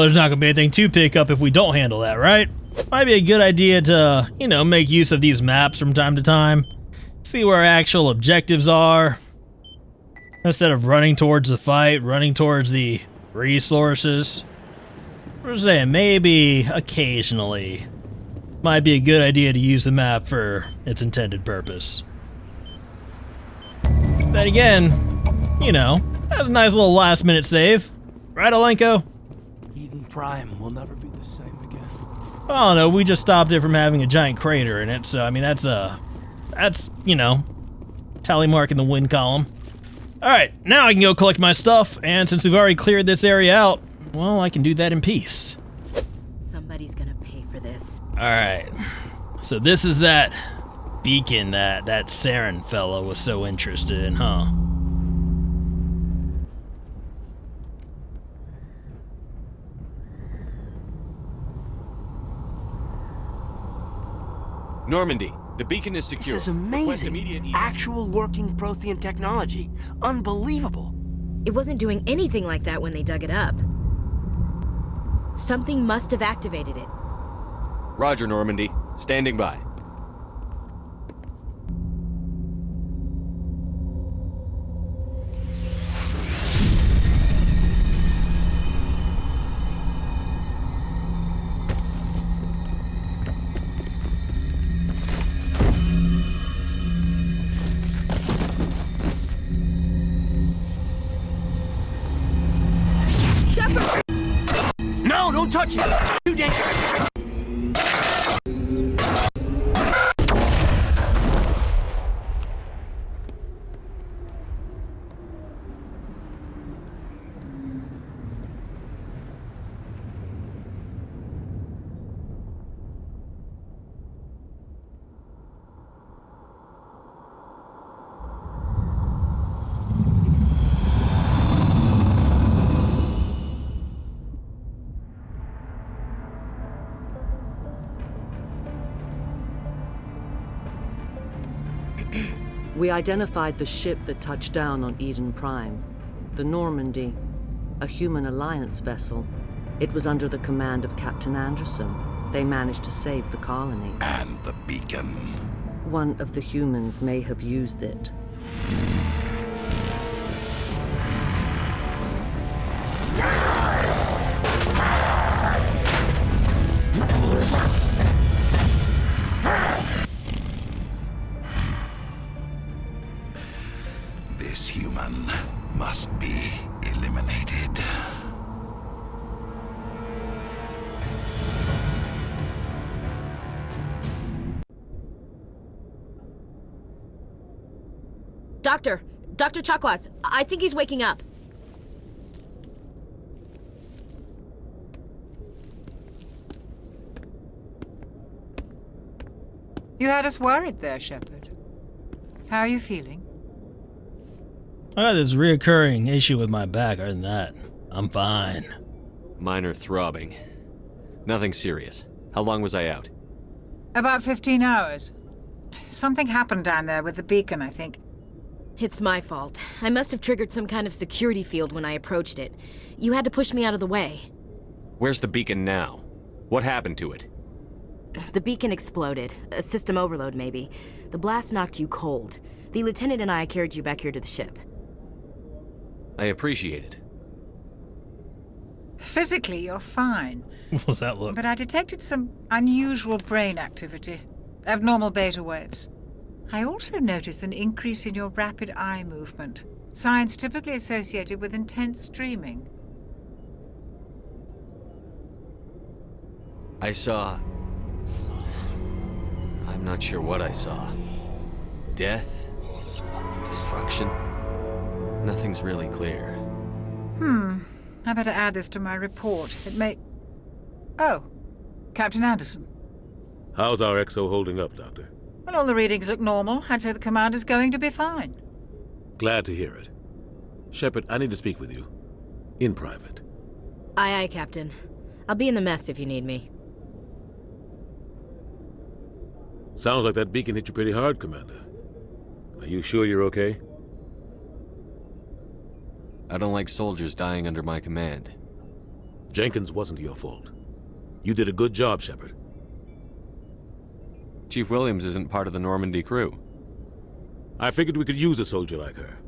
there's not gonna be anything to pick up if we don't handle that, right? Might be a good idea to, you know, make use of these maps from time to time. See where our actual objectives are. Instead of running towards the fight, running towards the resources. We're saying maybe occasionally might be a good idea to use the map for its intended purpose. Then again, you know, that's a nice little last minute save. Right, Alenko? Eden Prime will never be the same again. Oh no, we just stopped it from having a giant crater in it, so I mean that's you know, tally mark in the win column. Alright, now I can go collect my stuff, and since we've already cleared this area out, well, I can do that in peace. Somebody's gonna pay for this. Alright, so this is that beacon that Saren fella was so interested in, huh? Normandy, the beacon is secure. This is amazing. Actual working Prothean technology. Unbelievable. It wasn't doing anything like that when they dug it up. Something must have activated it. Roger, Normandy. Standing by. Shepard! No, don't touch it! Too dangerous! We identified the ship that touched down on Eden Prime. The Normandy, a human alliance vessel. It was under the command of Captain Anderson. They managed to save the colony. And the beacon. One of the humans may have used it. This human must be eliminated. Dr. Chakwas, I think he's waking up. You had us worried there, Shepard. How are you feeling? I got this reoccurring issue with my back. Other than that, I'm fine. Minor throbbing. Nothing serious. How long was I out? About 15 hours. Something happened down there with the beacon, I think. It's my fault. I must have triggered some kind of security field when I approached it. You had to push me out of the way. Where's the beacon now? What happened to it? The beacon exploded. A system overload, maybe. The blast knocked you cold. The lieutenant and I carried you back here to the ship. I appreciate it. Physically, you're fine. What was that look? But I detected some unusual brain activity. Abnormal beta waves. I also noticed an increase in your rapid eye movement. Signs typically associated with intense dreaming. I saw... I'm not sure what I saw. Death? Destruction? Nothing's really clear. I better add this to my report. It may... Oh, Captain Anderson. How's our XO holding up, Doctor? Well, all the readings look normal. I'd say the commander's going to be fine. Glad to hear it. Shepard, I need to speak with you. In private. Aye, aye, Captain. I'll be in the mess if you need me. Sounds like that beacon hit you pretty hard, Commander. Are you sure you're okay? I don't like soldiers dying under my command. Jenkins wasn't your fault. You did a good job, Shepard. Chief Williams isn't part of the Normandy crew. I figured we could use a soldier like her.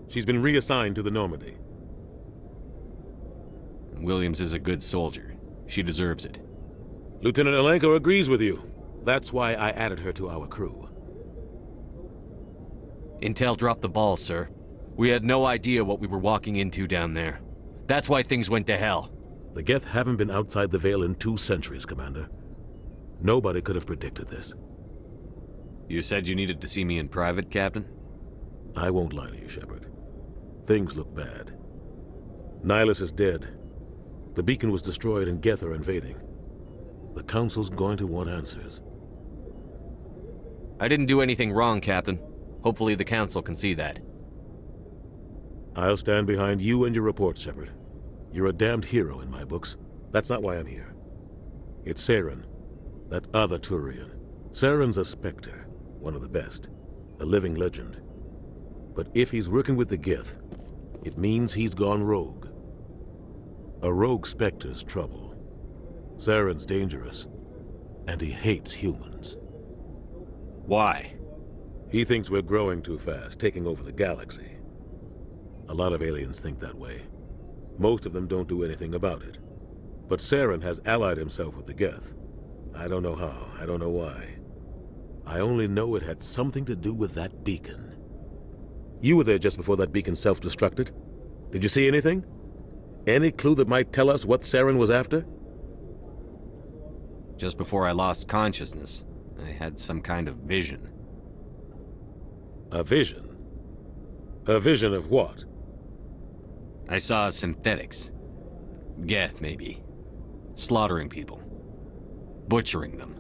She's been reassigned to the Normandy. Williams is a good soldier. She deserves it. Lieutenant Alenko agrees with you. That's why I added her to our crew. Intel dropped the ball, sir. We had no idea what we were walking into down there. That's why things went to hell. The Geth haven't been outside the Veil in 2 centuries, Commander. Nobody could have predicted this. You said you needed to see me in private, Captain? I won't lie to you, Shepard. Things look bad. Nihilus is dead. The beacon was destroyed and Geth are invading. The Council's going to want answers. I didn't do anything wrong, Captain. Hopefully the Council can see that. I'll stand behind you and your report, Shepard. You're a damned hero in my books. That's not why I'm here. It's Saren, that other Turian. Saren's a Spectre, one of the best, a living legend. But if he's working with the Geth, it means he's gone rogue. A rogue Spectre's trouble. Saren's dangerous, and he hates humans. Why? He thinks we're growing too fast, taking over the galaxy. A lot of aliens think that way. Most of them don't do anything about it. But Saren has allied himself with the Geth. I don't know how, I don't know why. I only know it had something to do with that beacon. You were there just before that beacon self-destructed. Did you see anything? Any clue that might tell us what Saren was after? Just before I lost consciousness, I had some kind of vision. A vision? A vision of what? I saw synthetics. Geth, maybe. Slaughtering people. Butchering them.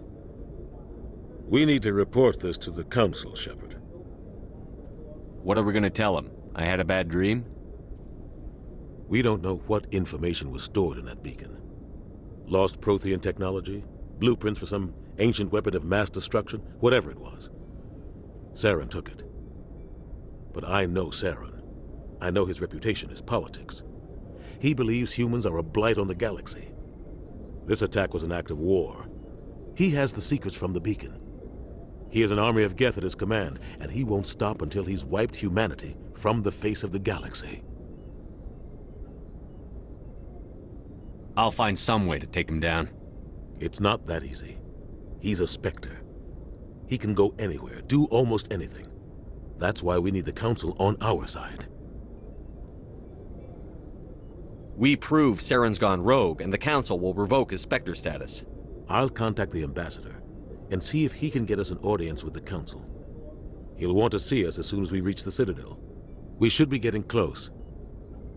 We need to report this to the Council, Shepard. What are we gonna tell them? I had a bad dream? We don't know what information was stored in that beacon. Lost Prothean technology? Blueprints for some ancient weapon of mass destruction? Whatever it was. Saren took it. But I know Saren. I know his reputation is politics. He believes humans are a blight on the galaxy. This attack was an act of war. He has the secrets from the beacon. He has an army of Geth at his command, and he won't stop until he's wiped humanity from the face of the galaxy. I'll find some way to take him down. It's not that easy. He's a Spectre. He can go anywhere, do almost anything. That's why we need the Council on our side. We prove Saren's gone rogue, and the Council will revoke his Spectre status. I'll contact the Ambassador and see if he can get us an audience with the Council. He'll want to see us as soon as we reach the Citadel. We should be getting close.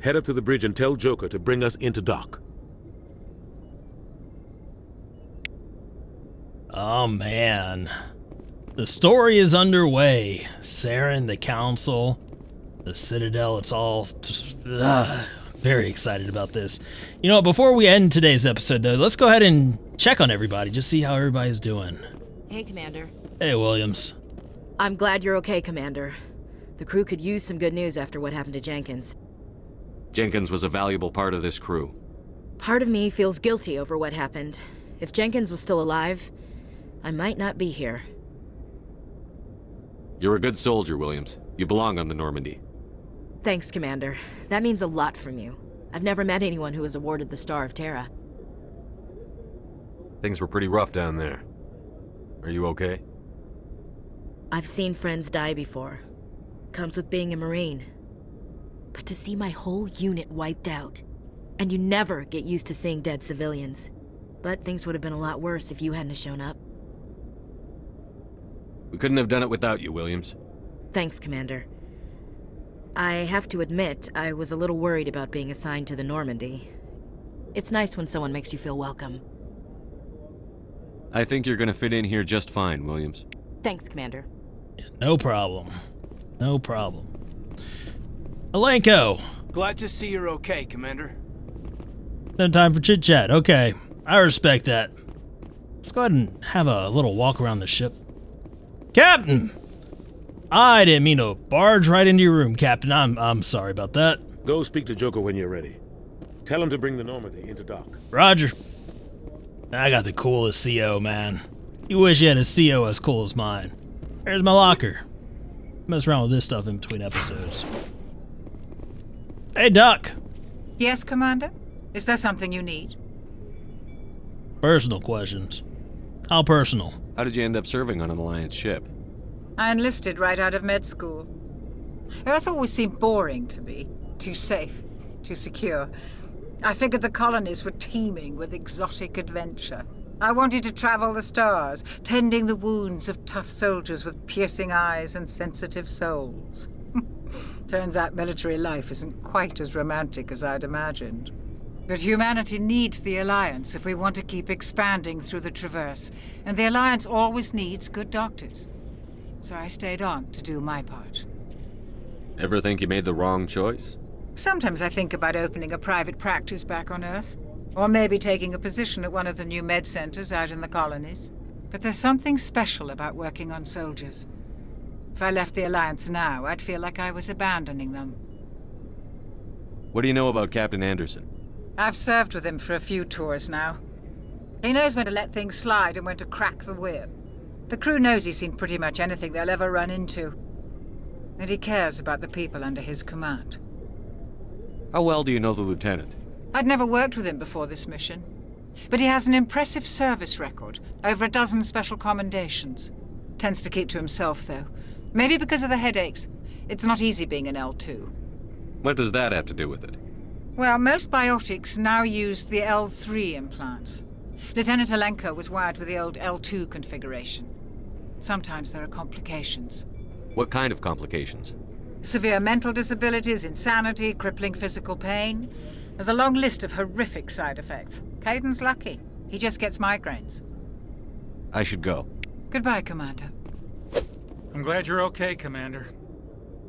Head up to the bridge and tell Joker to bring us into dock. Oh man. The story is underway. Saren, the Council, the Citadel, it's all just, very excited about this. You know, before we end today's episode though, let's go ahead and check on everybody, just see how everybody's doing. Hey, Commander. Hey, Williams. I'm glad you're okay, Commander. The crew could use some good news after what happened to Jenkins. Jenkins was a valuable part of this crew. Part of me feels guilty over what happened. If Jenkins was still alive, I might not be here. You're a good soldier, Williams. You belong on the Normandy. Thanks, Commander. That means a lot from you. I've never met anyone who was awarded the Star of Terra. Things were pretty rough down there. Are you okay? I've seen friends die before. Comes with being a Marine. But to see my whole unit wiped out, and you never get used to seeing dead civilians. But things would have been a lot worse if you hadn't shown up. We couldn't have done it without you, Williams. Thanks, Commander. I have to admit, I was a little worried about being assigned to the Normandy. It's nice when someone makes you feel welcome. I think you're gonna fit in here just fine, Williams. Thanks, Commander. No problem. No problem. Alenko! Glad to see you're okay, Commander. No time for chit-chat. Okay, I respect that. Let's go ahead and have a little walk around the ship. Captain! I didn't mean to barge right into your room, Captain. I'm sorry about that. Go speak to Joker when you're ready. Tell him to bring the Normandy into dock. Roger. I got the coolest CO, man. You wish you had a CO as cool as mine. There's my locker. Mess around with this stuff in between episodes. Hey, Duck. Yes, Commander? Is there something you need? Personal questions. How personal? How did you end up serving on an Alliance ship? I enlisted right out of med school. Earth always seemed boring to me. Too safe, too secure. I figured the colonies were teeming with exotic adventure. I wanted to travel the stars, tending the wounds of tough soldiers with piercing eyes and sensitive souls. Turns out military life isn't quite as romantic as I'd imagined. But humanity needs the Alliance if we want to keep expanding through the Traverse, and the Alliance always needs good doctors. So I stayed on to do my part. Ever think you made the wrong choice? Sometimes I think about opening a private practice back on Earth. Or maybe taking a position at one of the new med centers out in the colonies. But there's something special about working on soldiers. If I left the Alliance now, I'd feel like I was abandoning them. What do you know about Captain Anderson? I've served with him for a few tours now. He knows when to let things slide and when to crack the whip. The crew knows he's seen pretty much anything they'll ever run into. And he cares about the people under his command. How well do you know the lieutenant? I'd never worked with him before this mission. But he has an impressive service record, over a dozen special commendations. Tends to keep to himself, though. Maybe because of the headaches. It's not easy being an L2. What does that have to do with it? Well, most biotics now use the L3 implants. Lieutenant Alenko was wired with the old L2 configuration. Sometimes there are complications. What kind of complications? Severe mental disabilities, insanity, crippling physical pain. There's a long list of horrific side effects. Caden's lucky. He just gets migraines. I should go. Goodbye, Commander. I'm glad you're okay, Commander.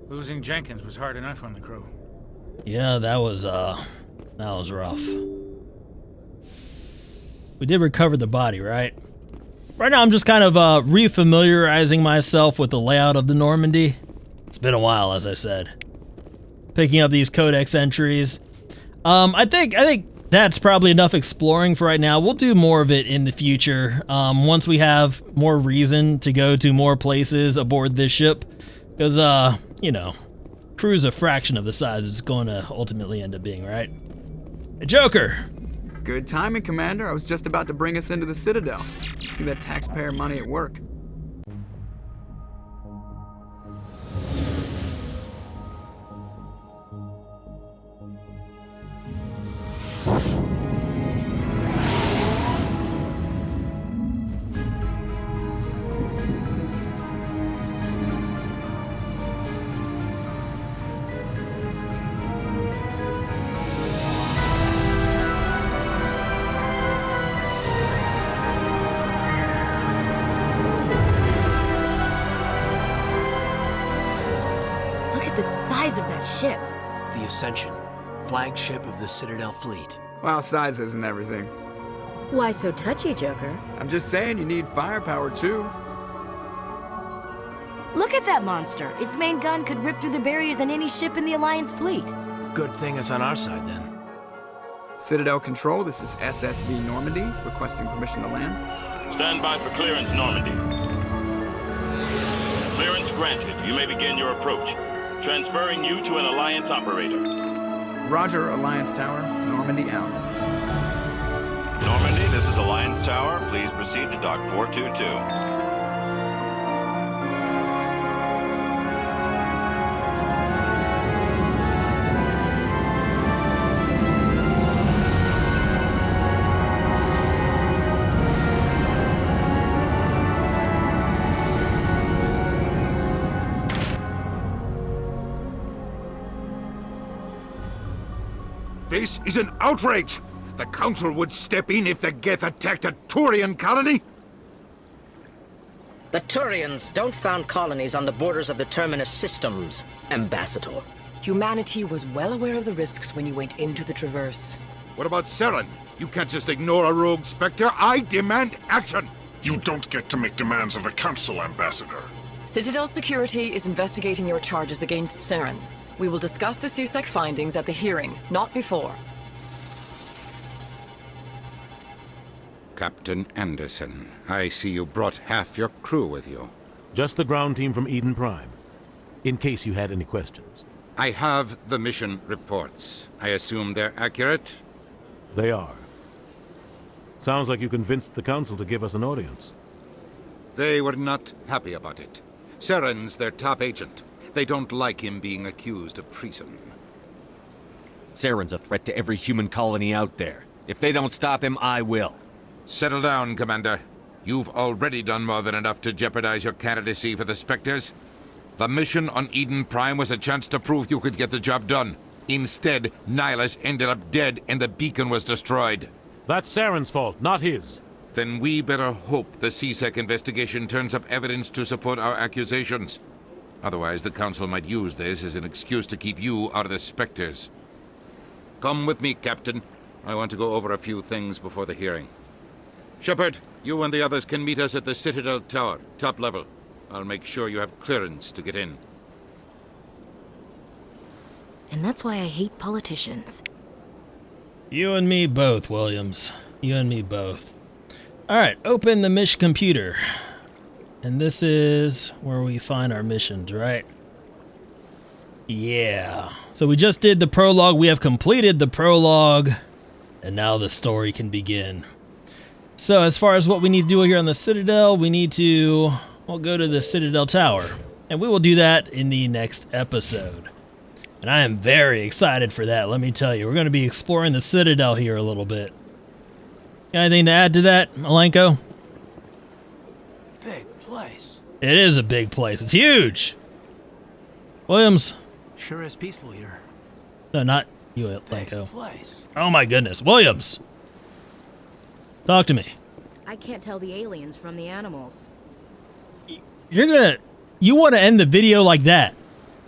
Losing Jenkins was hard enough on the crew. Yeah, that was rough. We did recover the body, right? Right now I'm just kind of refamiliarizing myself with the layout of the Normandy. It's been a while, as I said. Picking up these codex entries. I think that's probably enough exploring for right now. We'll do more of it in the future, once we have more reason to go to more places aboard this ship. Because, you know, crew's a fraction of the size it's going to ultimately end up being, right? Hey, Joker! Good timing, Commander. I was just about to bring us into the Citadel. See that taxpayer money at work. Of that ship. The Ascension, flagship of the Citadel fleet. Well, size isn't everything. Why so touchy, Joker? I'm just saying you need firepower, too. Look at that monster. Its main gun could rip through the barriers in any ship in the Alliance fleet. Good thing it's on our side, then. Citadel Control, this is SSV Normandy, requesting permission to land. Stand by for clearance, Normandy. Clearance granted. You may begin your approach. Transferring you to an Alliance operator. Roger, Alliance Tower. Normandy out. Normandy, this is Alliance Tower. Please proceed to Dock 422. This is an outrage! The Council would step in if the Geth attacked a Turian colony? The Turians don't found colonies on the borders of the Terminus systems, Ambassador. Humanity was well aware of the risks when you went into the Traverse. What about Saren? You can't just ignore a rogue Spectre. I demand action! You don't get to make demands of the Council, Ambassador. Citadel Security is investigating your charges against Saren. We will discuss the CSEC findings at the hearing, not before. Captain Anderson, I see you brought half your crew with you. Just the ground team from Eden Prime, in case you had any questions. I have the mission reports. I assume they're accurate? They are. Sounds like you convinced the Council to give us an audience. They were not happy about it. Saren's their top agent. They don't like him being accused of treason. Saren's a threat to every human colony out there. If they don't stop him, I will. Settle down, Commander. You've already done more than enough to jeopardize your candidacy for the Spectres. The mission on Eden Prime was a chance to prove you could get the job done. Instead, Nihilus ended up dead and the beacon was destroyed. That's Saren's fault, not his. Then we better hope the CSEC investigation turns up evidence to support our accusations. Otherwise, the Council might use this as an excuse to keep you out of the Spectres. Come with me, Captain. I want to go over a few things before the hearing. Shepard, you and the others can meet us at the Citadel Tower, top level. I'll make sure you have clearance to get in. And that's why I hate politicians. You and me both, Williams. You and me both. Alright, open the mission computer. And this is where we find our missions, right? Yeah. So we just did the prologue. We have completed the prologue. And now the story can begin. So as far as what we need to do here on the Citadel, we need to, well, go to the Citadel Tower. And we will do that in the next episode. And I am very excited for that, let me tell you. We're going to be exploring the Citadel here a little bit. Got anything to add to that, Malenko? Big place. It is a big place. It's huge. Williams. Sure is peaceful here. No, not you, Malenko. Big place. Oh my goodness. Williams. Talk to me. I can't tell the aliens from the animals. You want to end the video like that?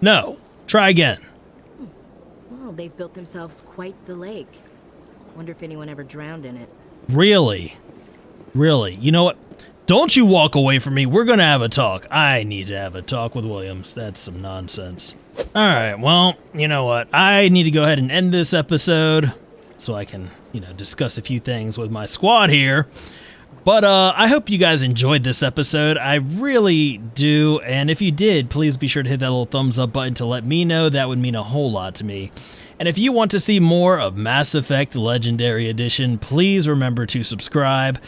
No. Try again. Well, they've built themselves quite the lake. Wonder if anyone ever drowned in it. Really? Really? You know what? Don't you walk away from me. We're going to have a talk. I need to have a talk with Williams. That's some nonsense. All right. Well, you know what? I need to go ahead and end this episode so I can, discuss a few things with my squad here. But I hope you guys enjoyed this episode. I really do. And if you did, please be sure to hit that little thumbs up button to let me know. That would mean a whole lot to me. And if you want to see more of Mass Effect Legendary Edition, please remember to subscribe.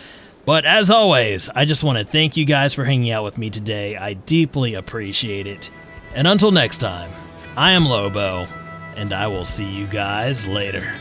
But as always, I just want to thank you guys for hanging out with me today. I deeply appreciate it. And until next time, I am Lobo, and I will see you guys later.